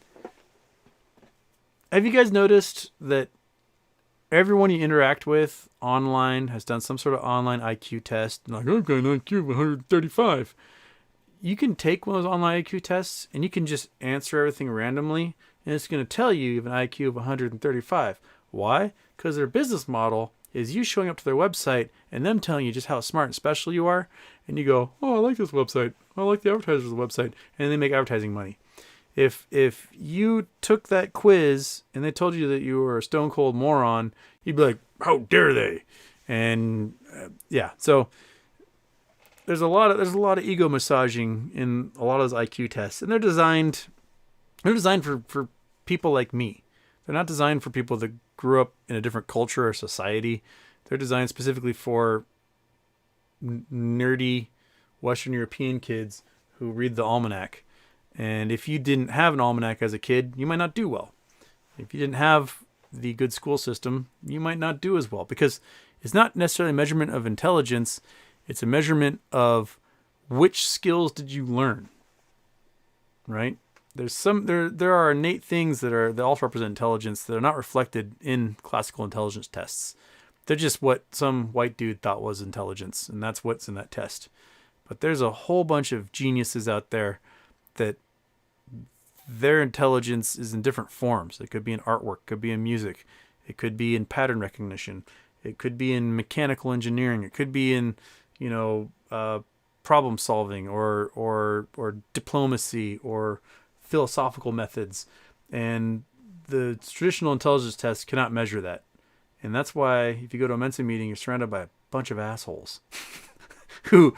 have you guys noticed that everyone you interact with online has done some sort of online IQ test? Like, I've got an IQ of 135. You can take one of those online IQ tests and you can just answer everything randomly, and it's going to tell you have an IQ of 135. Why? Because their business model is you showing up to their website and them telling you just how smart and special you are, and you go, oh, I like this website. I like the advertisers of the website, and they make advertising money. If you took that quiz and they told you that you were a stone cold moron, you'd be like, how dare they? And so there's a lot of ego massaging in a lot of those IQ tests, and they're designed for people like me. They're not designed for people that grew up in a different culture or society. They're designed specifically for nerdy Western European kids who read the almanac. And if you didn't have an almanac as a kid, you might not do well. If you didn't have the good school system, you might not do as well, because it's not necessarily a measurement of intelligence. It's a measurement of which skills did you learn, right? There are innate things that also represent intelligence that are not reflected in classical intelligence tests. They're just what some white dude thought was intelligence, and that's what's in that test. But there's a whole bunch of geniuses out there that their intelligence is in different forms. It could be in artwork, it could be in music, it could be in pattern recognition, it could be in mechanical engineering, it could be in, problem solving or diplomacy or philosophical methods. And the traditional intelligence tests cannot measure that. And that's why if you go to a Mensa meeting, you're surrounded by a bunch of assholes who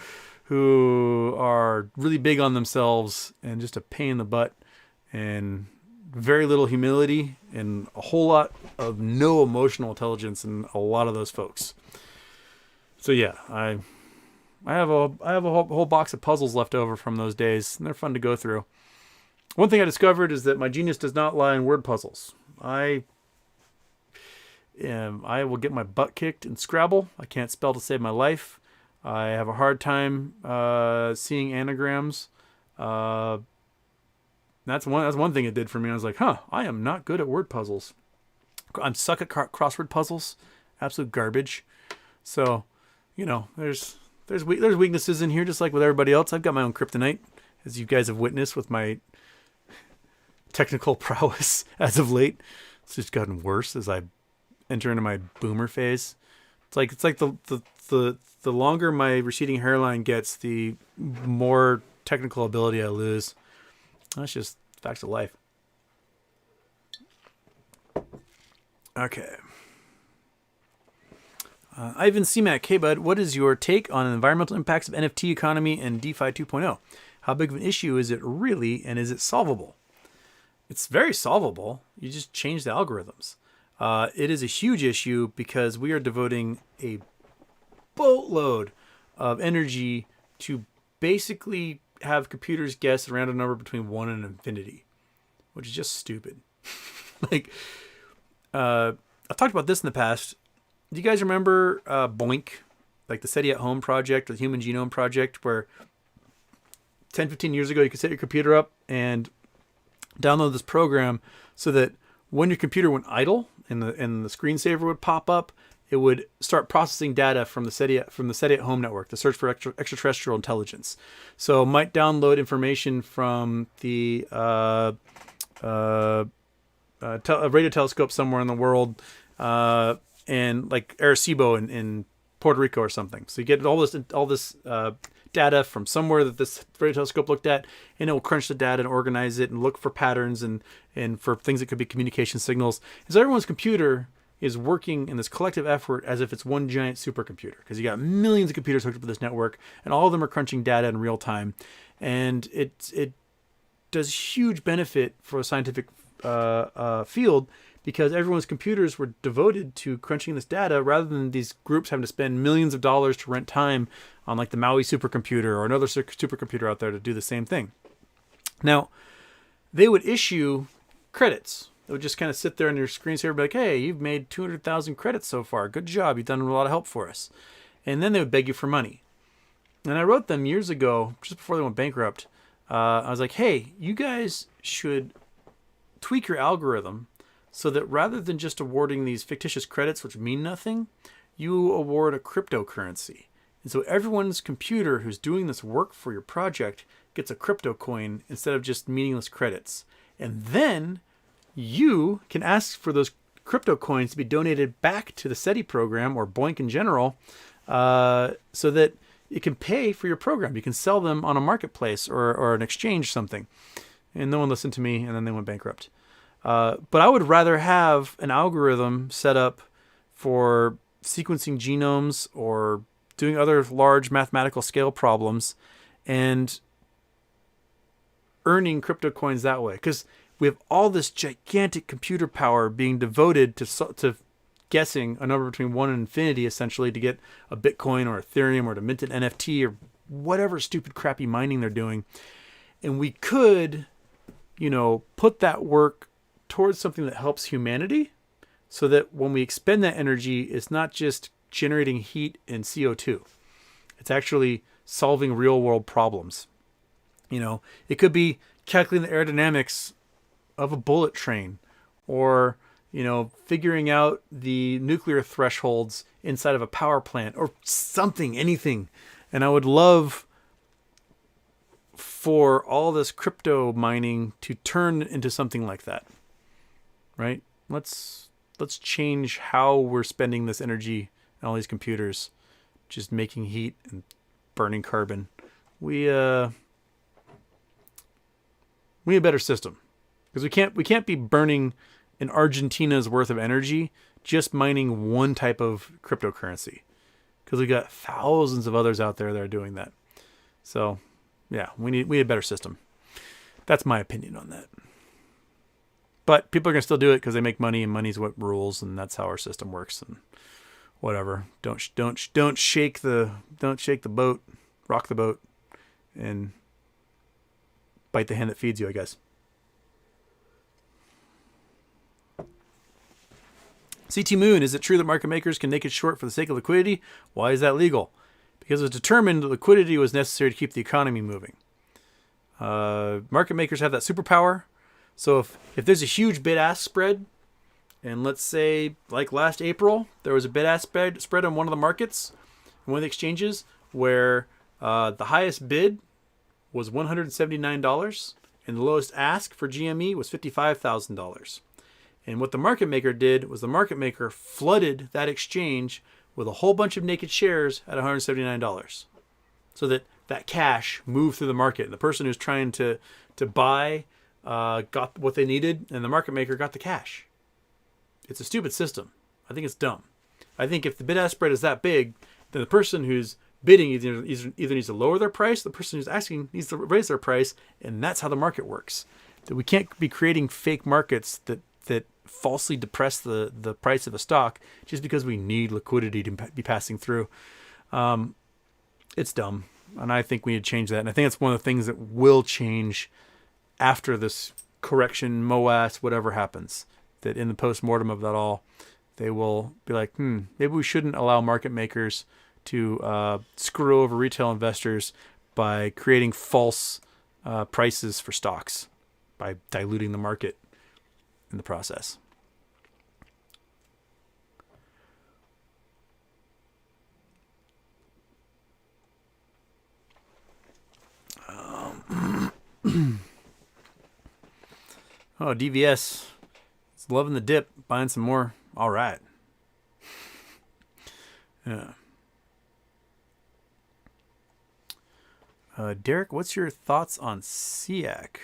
are really big on themselves and just a pain in the butt, and very little humility and a whole lot of no emotional intelligence in a lot of those folks. So yeah, I have a whole box of puzzles left over from those days, and they're fun to go through. One thing I discovered is that my genius does not lie in word puzzles. I will get my butt kicked in Scrabble. I can't spell to save my life. I have a hard time seeing anagrams. That's one thing it did for me. I was like, I am not good at word puzzles. I'm stuck at crossword puzzles. Absolute garbage. So, there's weaknesses in here, just like with everybody else. I've got my own kryptonite, as you guys have witnessed with my technical prowess as of late. It's just gotten worse as I enter into my boomer phase. It's like the longer my receding hairline gets, the more technical ability I lose. That's just facts of life. Okay. Ivan CMAC, hey bud, what is your take on the environmental impacts of NFT economy and DeFi 2.0? How big of an issue is it really, and is it solvable? It's very solvable. You just change the algorithms. It is a huge issue because we are devoting a boatload of energy to basically have computers guess a random number between 1 and infinity, which is just stupid. I've talked about this in the past. Do you guys remember Boink, like the SETI at Home project or the Human Genome Project, where 10, 15 years ago you could set your computer up and download this program so that when your computer went idle and the screensaver would pop up, it would start processing data from the SETI at Home network, the search for extraterrestrial intelligence. So it might download information from the radio telescope somewhere in the world, and like Arecibo in Puerto Rico or something. So you get all this data from somewhere that this radio telescope looked at, and it will crunch the data and organize it and look for patterns and for things that could be communication signals. And so everyone's computer is working in this collective effort as if it's one giant supercomputer, because you got millions of computers hooked up to this network, and all of them are crunching data in real time. And it does huge benefit for a scientific field, because everyone's computers were devoted to crunching this data, rather than these groups having to spend millions of dollars to rent time on like the Maui supercomputer or another supercomputer out there to do the same thing. Now, they would issue credits. They would just kind of sit there on your screensaver and be like, hey, you've made 200,000 credits so far. Good job. You've done a lot of help for us. And then they would beg you for money. And I wrote them years ago, just before they went bankrupt. I was like, hey, you guys should tweak your algorithm so that rather than just awarding these fictitious credits, which mean nothing, you award a cryptocurrency. And so everyone's computer who's doing this work for your project gets a crypto coin instead of just meaningless credits. And then you can ask for those crypto coins to be donated back to the SETI program or Boink in general, so that it can pay for your program. You can sell them on a marketplace or an exchange, something. And no one listened to me, and then they went bankrupt. But I would rather have an algorithm set up for sequencing genomes or doing other large mathematical scale problems and earning crypto coins that way. Because we have all this gigantic computer power being devoted to guessing a number between 1 and infinity, essentially, to get a Bitcoin or Ethereum, or to mint an NFT, or whatever stupid crappy mining they're doing. And we could, put that work towards something that helps humanity so that when we expend that energy, it's not just generating heat and CO2. It's actually solving real world problems. It could be calculating the aerodynamics of a bullet train, or, figuring out the nuclear thresholds inside of a power plant, or something, anything. And I would love for all this crypto mining to turn into something like that, right? Let's change how we're spending this energy on all these computers, just making heat and burning carbon. We need a better system, because we can't be burning an Argentina's worth of energy just mining one type of cryptocurrency, because we got thousands of others out there that are doing that. So yeah, we need a better system. That's my opinion on that. But people are gonna still do it because they make money, and money's what rules, and that's how our system works. And whatever, don't shake the boat, rock the boat, and bite the hand that feeds you, I guess. CT Moon, is it true that market makers can naked short for the sake of liquidity? Why is that legal? Because it was determined that liquidity was necessary to keep the economy moving. Market makers have that superpower. So if there's a huge bid-ask spread, and let's say like last April, there was a bid-ask spread on one of the markets, one of the exchanges, where the highest bid was $179, and the lowest ask for GME was $55,000. And what the market maker did was the market maker flooded that exchange with a whole bunch of naked shares at $179, so that cash moved through the market. And the person who's trying to buy got what they needed, and the market maker got the cash. It's a stupid system. I think it's dumb. I think if the bid-ask spread is that big, then the person who's bidding either needs to lower their price, the person who's asking needs to raise their price, and that's how the market works. That we can't be creating fake markets that falsely depress the price of a stock just because we need liquidity to be passing through. It's dumb, and I think we need to change that. And I think it's one of the things that will change after this correction, MOAS, whatever happens. That in the post-mortem of that all, they will be like, maybe we shouldn't allow market makers to screw over retail investors by creating false prices for stocks, by diluting the market in the process. Oh, DVS is loving the dip, buying some more. All right. Yeah. Derek, what's your thoughts on SEAC?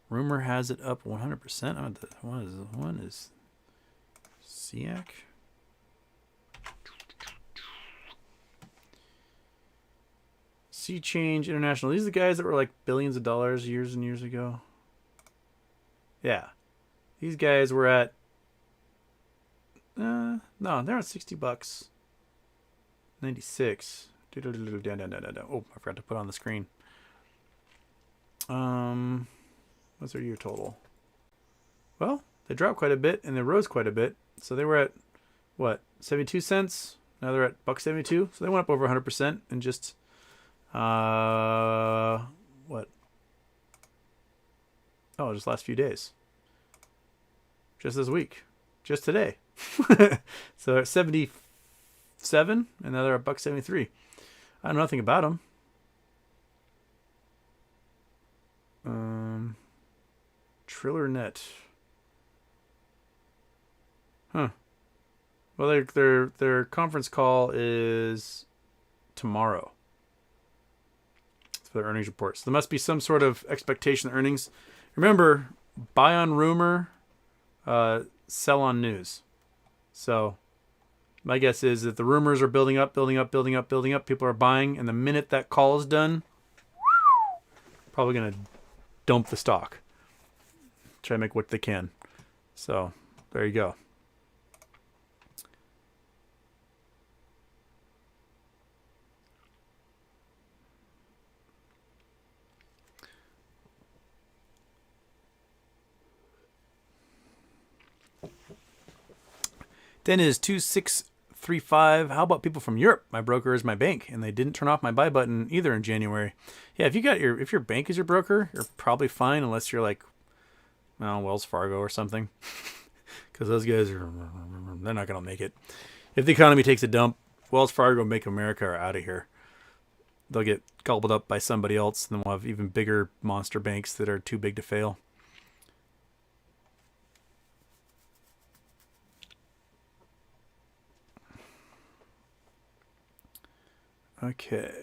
Rumor has it up 100%. One is SEAC. Sea Change International. These are the guys that were like billions of dollars years and years ago. Yeah. These guys were at no, they're at $60. 96. Oh, I forgot to put on the screen. What's their year total? Well, they dropped quite a bit and they rose quite a bit. So they were at what, 72 cents? Now they're at $1.72. So they went up over 100% in just what? Oh, just last few days. Just this week. Just today. So they're at 77 and now they're at $1.73. I know nothing about them. TrillerNet. Huh. Well, their conference call is tomorrow. It's for their earnings report. So there must be some sort of expectation of earnings. Remember, buy on rumor, sell on news. So my guess is that the rumors are building up, people are buying, and the minute that call is done, probably going to dump the stock. Try to make what they can. So there you go. Then is 2635. How about people from Europe? My broker is my bank, and they didn't turn off my buy button either in January. Yeah, if your bank is your broker, you're probably fine unless you're like, well, Wells Fargo or something, because those guys they're not gonna make it. If the economy takes a dump, Wells Fargo, Make America are out of here. They'll get gobbled up by somebody else, and then we'll have even bigger monster banks that are too big to fail. Okay.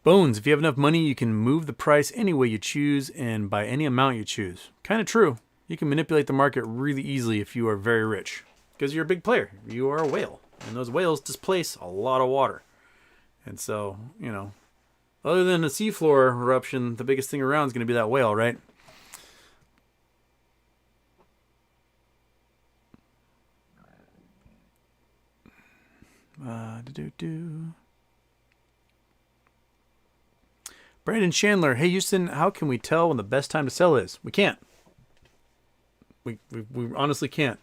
Bones, if you have enough money, you can move the price any way you choose and by any amount you choose. Kind of true. You can manipulate the market really easily if you are very rich. Because you're a big player. You are a whale. And those whales displace a lot of water. And so, you know, other than a seafloor eruption, the biggest thing around is going to be that whale, right? Brandon Chandler, hey Houston, how can we tell when the best time to sell is? We can't. We honestly can't.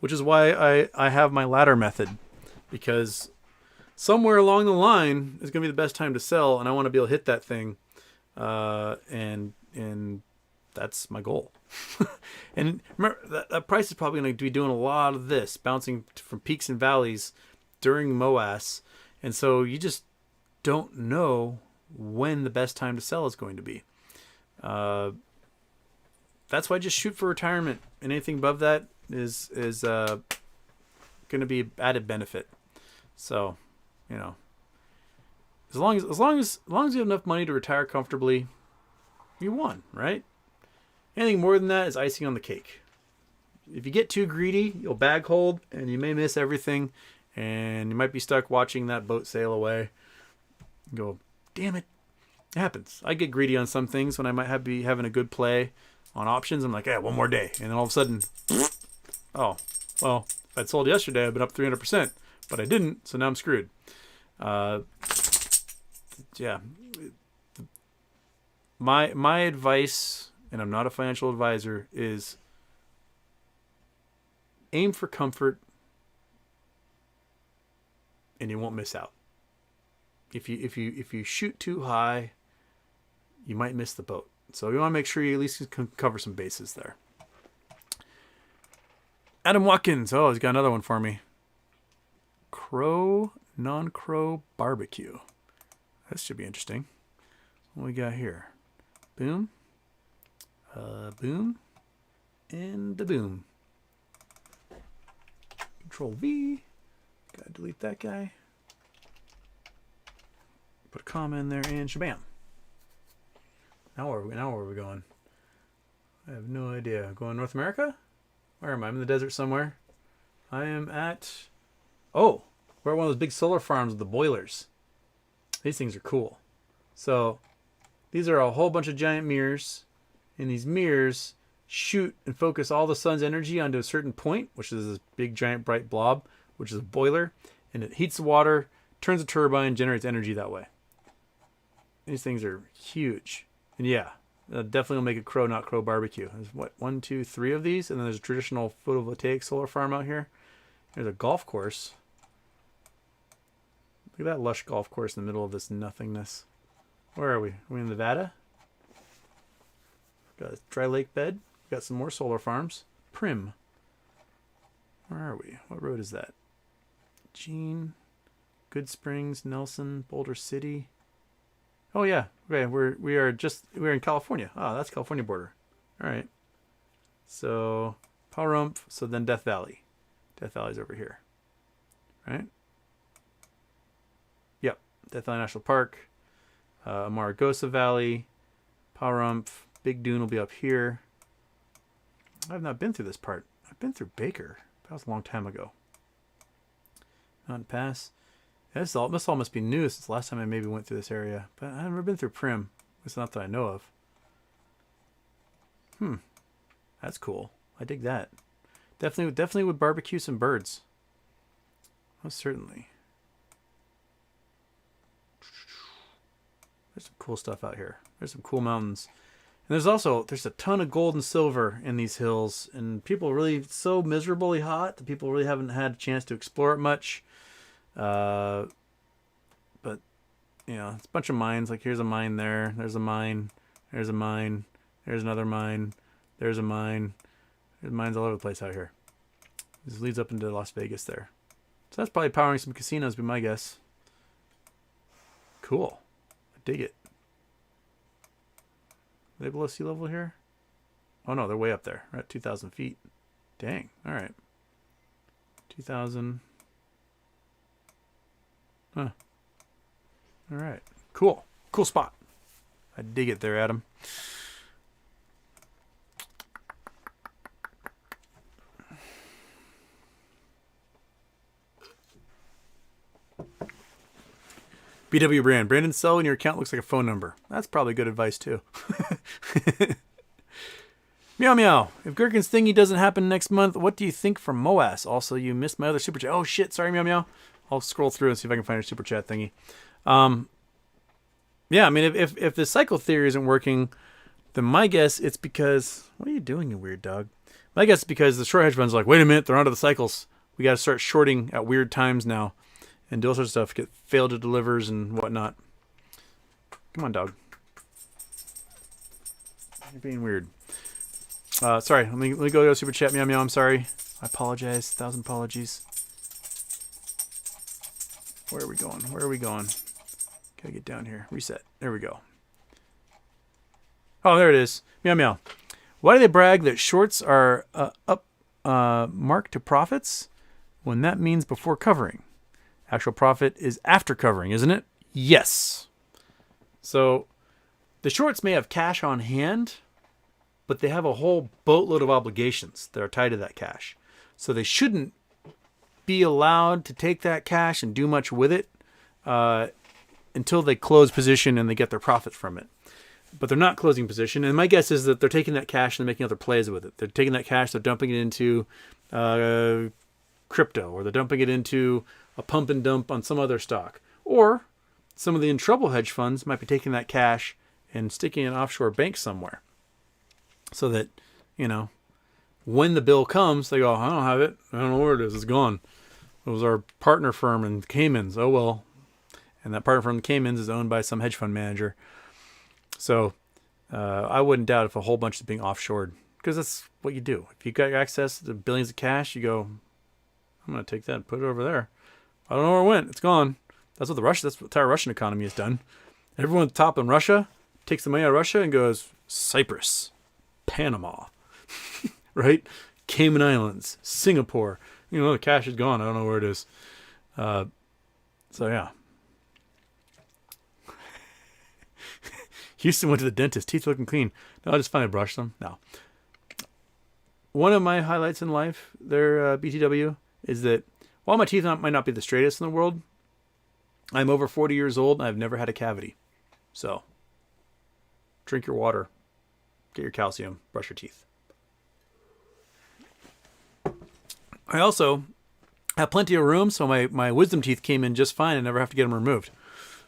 Which is why I have my ladder method. Because somewhere along the line is going to be the best time to sell, and I want to be able to hit that thing. And that's my goal. And remember, that price is probably going to be doing a lot of this, bouncing from peaks and valleys during MOAS. And so you just don't know when the best time to sell is going to be. That's why I just shoot for retirement. And anything above that is going to be added benefit. So, you know, as long as you have enough money to retire comfortably, you won, right? Anything more than that is icing on the cake. If you get too greedy, you'll bag hold and you may miss everything, and you might be stuck watching that boat sail away. And go, damn it. It happens. I get greedy on some things when I might be having a good play on options. I'm like, yeah, one more day. And then all of a sudden, oh, well, if I'd sold yesterday, I'd been up 300%, but I didn't, so now I'm screwed. Yeah. My advice, and I'm not a financial advisor, is aim for comfort and you won't miss out. If you shoot too high, you might miss the boat. So you want to make sure you at least can cover some bases there. Adam Watkins. Oh, he's got another one for me. Crow, non-crow barbecue. This should be interesting. What we got here? Boom. Boom. And the boom. Control V. Gotta delete that guy. Put a comma in there and shabam. Now where are we going? I have no idea. Going North America? Where am I? I'm in the desert somewhere. I am at... Oh! We're at one of those big solar farms with the boilers. These things are cool. So, these are a whole bunch of giant mirrors. And these mirrors shoot and focus all the sun's energy onto a certain point, which is this big giant bright blob, which is a boiler. And it heats the water, turns a turbine, generates energy that way. These things are huge. And yeah, definitely will make a crow, not crow barbecue. There's what, 1, 2, 3 of these, and then there's a traditional photovoltaic solar farm out here. There's a golf course. Look at that lush golf course in the middle of this nothingness. Where are we? Are we in Nevada? Got a dry lake bed. Got some more solar farms. Prim. Where are we? What road is that? Jean, Good Springs, Nelson, Boulder City. Oh yeah, okay. We're in California. Oh, that's California border. All right. So Pahrump. So then Death Valley. Death Valley's over here, right? Yep. Death Valley National Park. Amargosa Valley. Pahrump. Big Dune will be up here. I have not been through this part. I've been through Baker. That was a long time ago. Mountain Pass. Yeah, this all must be new since the last time I maybe went through this area. But I've never been through Prim. It's not that I know of. That's cool. I dig that. Definitely would barbecue some birds. Most certainly. There's some cool stuff out here. There's some cool mountains. there's a ton of gold and silver in these hills, and people really, it's so miserably hot that people really haven't had a chance to explore it much. But you know, it's a bunch of mines. Like here's a mine there. There's a mine. There's a mine. There's another mine. There's a mine. There's mines all over the place out here. This leads up into Las Vegas there. So that's probably powering some casinos, be my guess. Cool. I dig it. Are they below sea level here? Oh no, they're way up there. We're at 2,000 feet. Dang. All right. 2,000. Huh. All right. Cool. Cool spot. I dig it there, Adam. BW Brand. Brandon, sell when your account looks like a phone number. That's probably good advice, too. Meow Meow. If Gherkin's thingy doesn't happen next month, what do you think for MOAS? Also, you missed my other super chat. Oh, shit. Sorry, Meow Meow. I'll scroll through and see if I can find your super chat thingy. Yeah, I mean, if the cycle theory isn't working, then my guess it's because... What are you doing, you weird dog? My guess is because the short hedge funds are like, wait a minute, they're onto the cycles. We got to start shorting at weird times now. And do all sorts of stuff, get failed to delivers and whatnot. Come on, dog. You're being weird. Sorry, let me go to super chat. Meow Meow, I'm sorry. I apologize. 1,000 apologies. Where are we going? Where are we going? Gotta get down here. Reset. There we go. Oh, there it is. Meow Meow. Why do they brag that shorts are up marked to profits when that means before covering? Actual profit is after covering, isn't it? Yes. So the shorts may have cash on hand, but they have a whole boatload of obligations that are tied to that cash. So they shouldn't be allowed to take that cash and do much with it until they close position and they get their profits from it. But they're not closing position. And my guess is that they're taking that cash and they're making other plays with it. They're taking that cash, they're dumping it into crypto, or they're dumping it into a pump and dump on some other stock. Or some of the in trouble hedge funds might be taking that cash and sticking it in an offshore bank somewhere. So that, you know, when the bill comes, they go, I don't have it. I don't know where it is. It's gone. It was our partner firm in Caymans. Oh, well. And that partner firm in Caymans is owned by some hedge fund manager. So I wouldn't doubt if a whole bunch is being offshored. Because that's what you do. If you've got access to billions of cash, you go, I'm going to take that and put it over there. I don't know where it went. It's gone. That's what the entire Russian economy has done. Everyone at the top in Russia takes the money out of Russia and goes, Cyprus, Panama, right? Cayman Islands, Singapore. You know, the cash is gone. I don't know where it is. So, yeah. Houston went to the dentist. Teeth looking clean. No, I just finally brushed them. No. One of my highlights in life there, BTW, is that while my teeth might not be the straightest in the world, I'm over 40 years old and I've never had a cavity. So, drink your water, get your calcium, brush your teeth. I also have plenty of room, so my wisdom teeth came in just fine and never have to get them removed.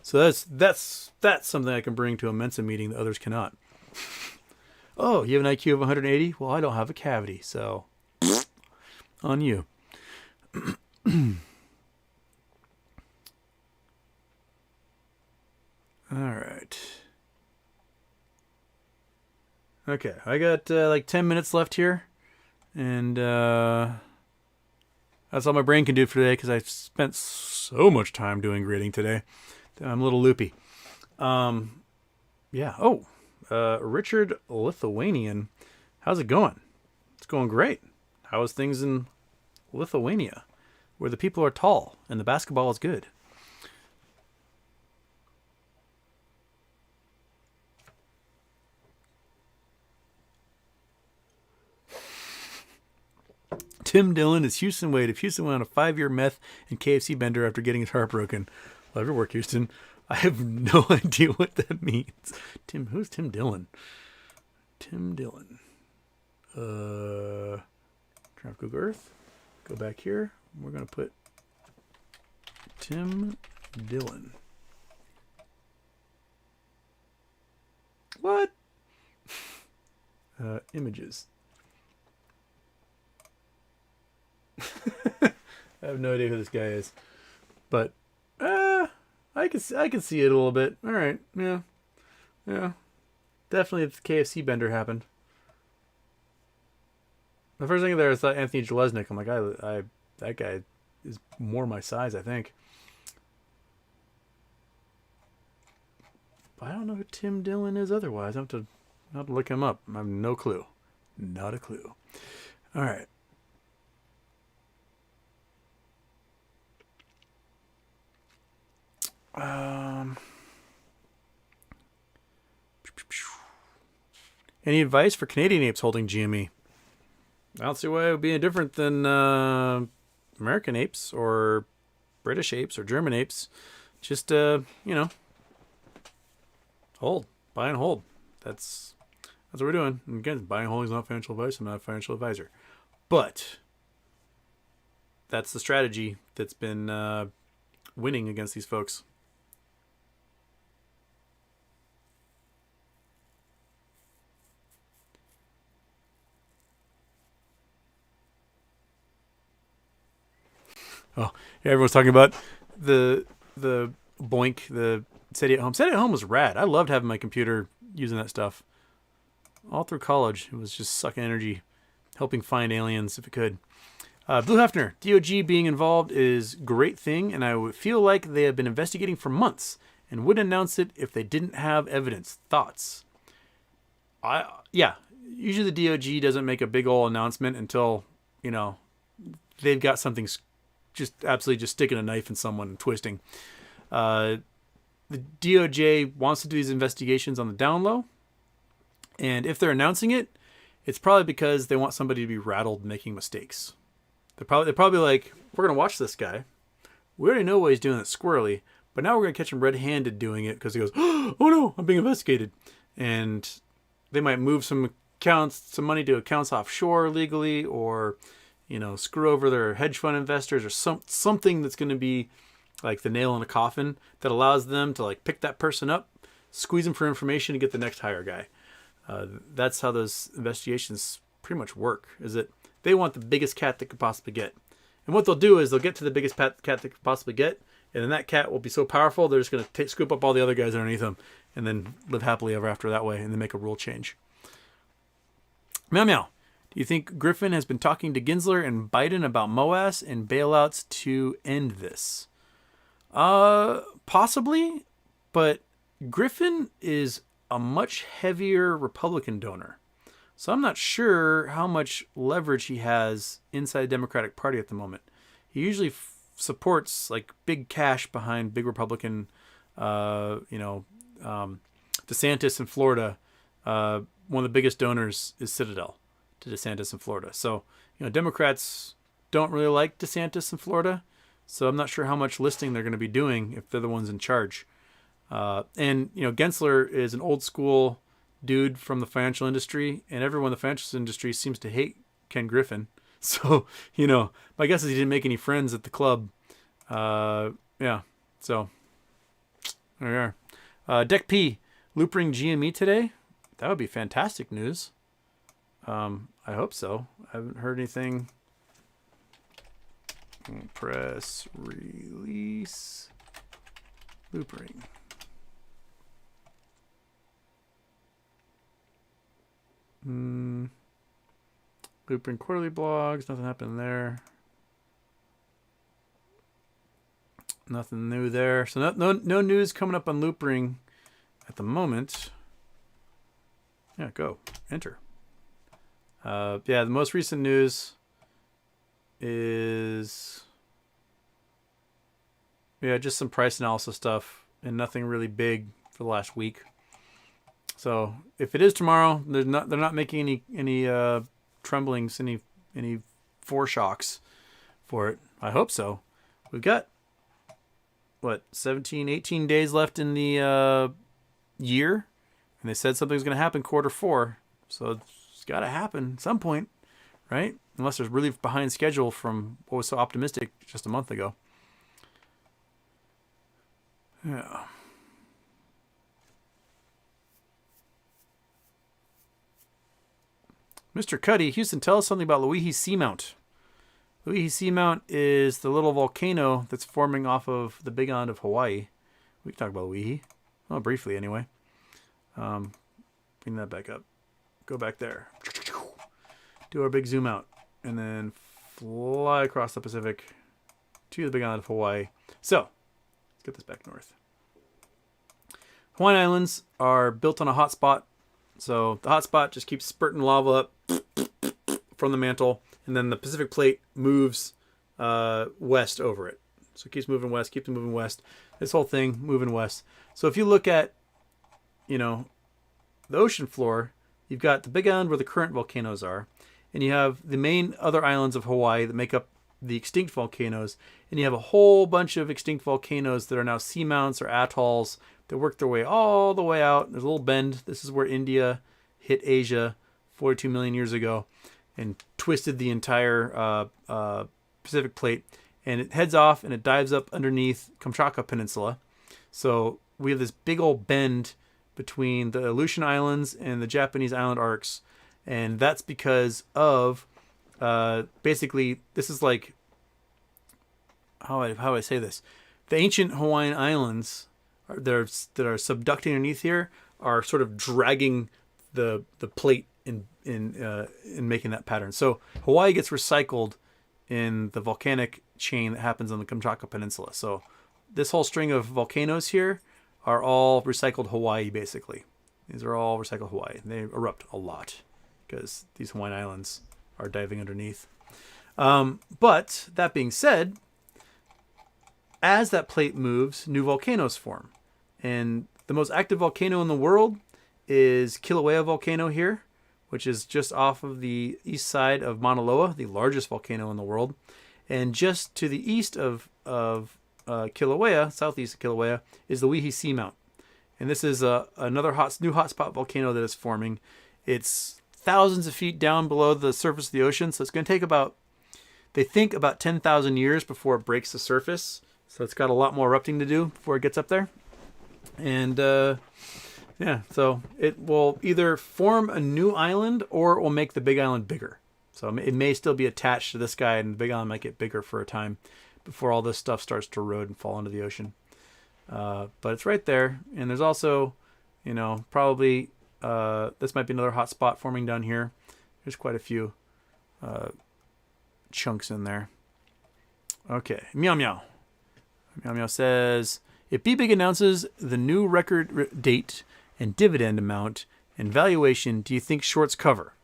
So that's something I can bring to a Mensa meeting that others cannot. Oh, you have an IQ of 180? Well, I don't have a cavity, so on you. All right. Okay, I got like 10 minutes left here, and that's all my brain can do for today because I spent so much time doing grading today. I'm a little loopy. Yeah. Oh, Richard Lithuanian. How's it going? It's going great. How is things in Lithuania, where the people are tall and the basketball is good? Tim Dillon is Houston Wade. If Houston went on a 5-year meth and KFC bender after getting his heart broken. Love your work, Houston. I have no idea what that means. Who's Tim Dillon? Tim Dillon. Turn off Google Earth. Go back here. We're going to put Tim Dillon. What? Images. I have no idea who this guy is, but I can see it a little bit. All right, yeah, yeah, definitely. If the KFC bender happened, the first thing there I thought Anthony Jalesnik. I'm like, I that guy is more my size, I think. But I don't know who Tim Dillon is otherwise. I have to look him up. I have no clue. Not a clue. All right. Any advice for Canadian apes holding GME? I don't see why it would be any different than American apes or British apes or German apes. Just, hold. Buy and hold. That's what we're doing. And again, buying and holding is not financial advice. I'm not a financial advisor. But that's the strategy that's been winning against these folks. Oh, yeah, everyone's talking about the Boink, the SETI at home. SETI at home was rad. I loved having my computer using that stuff. All through college, it was just sucking energy, helping find aliens if it could. Blue Hefner, DOG being involved is a great thing, and I would feel like they have been investigating for months and wouldn't announce it if they didn't have evidence. Thoughts? Yeah. Usually the DOG doesn't make a big old announcement until, they've got something just absolutely just sticking a knife in someone and twisting. The DOJ wants to do these investigations on the down low, and if they're announcing it, it's probably because they want somebody to be rattled making mistakes. They're probably like, we're gonna watch this guy. We already know why he's doing it squirrely, but now we're gonna catch him red-handed doing it because he goes, oh no, I'm being investigated, and they might move some money to accounts offshore legally, or screw over their hedge fund investors, or something that's going to be like the nail in a coffin that allows them to like pick that person up, squeeze them for information, and get the next hire guy. That's how those investigations pretty much work. Is that they want the biggest cat they could possibly get, and what they'll do is they'll get to the biggest cat they could possibly get, and then that cat will be so powerful they're just going to scoop up all the other guys underneath them, and then live happily ever after that way, and then make a rule change. Meow meow. Do you think Griffin has been talking to Gensler and Biden about MOAS and bailouts to end this? Possibly, but Griffin is a much heavier Republican donor. So I'm not sure how much leverage he has inside the Democratic Party at the moment. He usually supports like big cash behind big Republican, DeSantis in Florida. One of the biggest donors is Citadel to DeSantis in Florida. So, Democrats don't really like DeSantis in Florida. So I'm not sure how much listing they're going to be doing if they're the ones in charge. And Gensler is an old school dude from the financial industry, and everyone in the financial industry seems to hate Ken Griffin. So, my guess is he didn't make any friends at the club. Yeah. So there we are. Deck P, Loopring GME today. That would be fantastic news. I hope so. I haven't heard anything. Press release. Loopring. Loopring quarterly blogs. Nothing happened there. Nothing new there. So no news coming up on Loopring at the moment. Yeah, go. Enter. The most recent news is just some price analysis stuff and nothing really big for the last week. So if it is tomorrow, they're not making any tremblings, any foreshocks for it. I hope so. We've got 17, 18 days left in the year, and they said something's going to happen Q4. So it's got to happen at some point, right? Unless there's really behind schedule from what was so optimistic just a month ago. Yeah. Mr. Cuddy, Houston, tell us something about Loihi Seamount. Loihi Seamount is the little volcano that's forming off of the Big Island of Hawaii. We can talk about Loihi. Well, briefly anyway. Bring that back up. Go back there. Do our big zoom out. And then fly across the Pacific to the Big Island of Hawaii. So, let's get this back north. Hawaiian Islands are built on a hot spot. So the hot spot just keeps spurting lava up from the mantle. And then the Pacific plate moves west over it. So it keeps moving west, keeps moving west. This whole thing moving west. So if you look at, the ocean floor, you've got the Big Island where the current volcanoes are. And you have the main other islands of Hawaii that make up the extinct volcanoes. And you have a whole bunch of extinct volcanoes that are now seamounts or atolls that work their way all the way out. There's a little bend. This is where India hit Asia 42 million years ago and twisted the entire Pacific plate. And it heads off and it dives up underneath Kamchatka Peninsula. So we have this big old bend between the Aleutian Islands and the Japanese island arcs. And that's because of, basically, this is like, how do I say this? The ancient Hawaiian Islands that are subducting underneath here are sort of dragging the plate in making that pattern. So Hawaii gets recycled in the volcanic chain that happens on the Kamchatka Peninsula. So this whole string of volcanoes here are all recycled Hawaii, basically. These are all recycled Hawaii. They erupt a lot because these Hawaiian Islands are diving underneath. But that being said, as that plate moves, new volcanoes form. And the most active volcano in the world is Kilauea Volcano here, which is just off of the east side of Mauna Loa, the largest volcano in the world. And just to the east of Kilauea, southeast of Kilauea, is the Loihi Seamount. And this is another new hotspot volcano that is forming. It's thousands of feet down below the surface of the ocean, so it's going to take about 10,000 years before it breaks the surface. So it's got a lot more erupting to do before it gets up there. And so it will either form a new island or it will make the Big Island bigger. So it may still be attached to this guy, and the Big Island might get bigger for a time before all this stuff starts to erode and fall into the ocean. But it's right there. And there's also, probably this might be another hot spot forming down here. There's quite a few chunks in there. Okay, Meow Meow. Meow Meow says, if BBig announces the new record date and dividend amount and valuation, do you think shorts cover?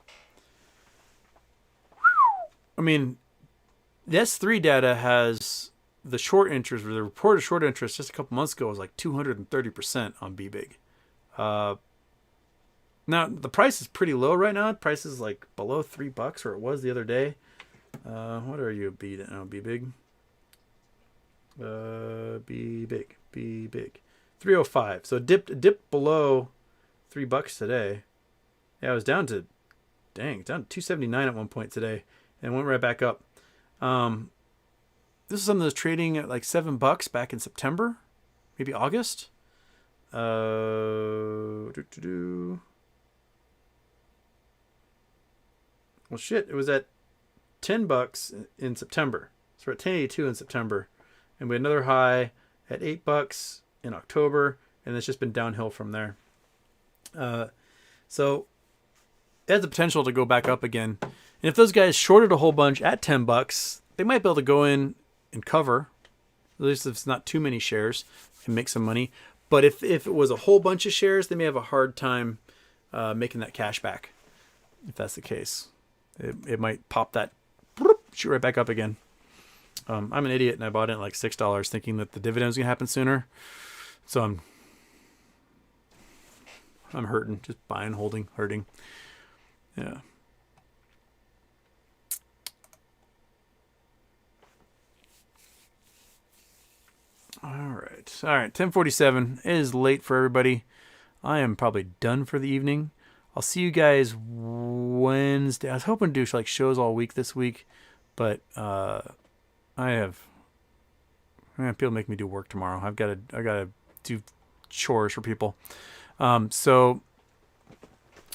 I mean, the S3 data has the short interest, or the reported short interest just a couple months ago was like 230% on BBig. Now, the price is pretty low right now. The price is like below $3, or it was the other day. What are you, BBig? Be big. 305. So it dipped below $3 today. Yeah, it was down to down to 279 at one point today, and went right back up. This is something that was trading at like $7 back in September, maybe August. Well, shit, it was at $10 in September. So we're at 1082 in September. And we had another high at $8 in October, and it's just been downhill from there. So it has the potential to go back up again. And if those guys shorted a whole bunch at $10, they might be able to go in and cover, at least if it's not too many shares, and make some money. But if it was a whole bunch of shares, they may have a hard time making that cash back, if that's the case. It might pop that, shoot right back up again. I'm an idiot, and I bought it at like $6 thinking that the dividend was going to happen sooner. So I'm hurting, just buying, holding, hurting. Yeah. All right, 10:47. It is late for everybody. I am probably done for the evening. I'll see you guys Wednesday. I was hoping to do like shows all week this week, but people make me do work tomorrow. I gotta do chores for people. So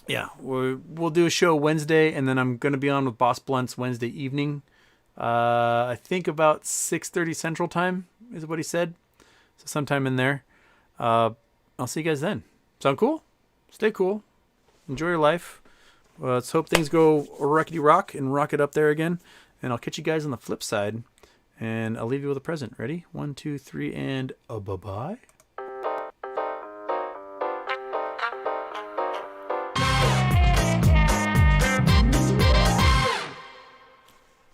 yeah, we'll do a show Wednesday, and then I'm gonna be on with Boss Blunts Wednesday evening. I think about 6:30 Central Time is what he said. So sometime in there. I'll see you guys then. Sound cool? Stay cool. Enjoy your life. Let's hope things go rockety rock and rock it up there again. And I'll catch you guys on the flip side. And I'll leave you with a present. Ready? 1, 2, 3, and bye-bye.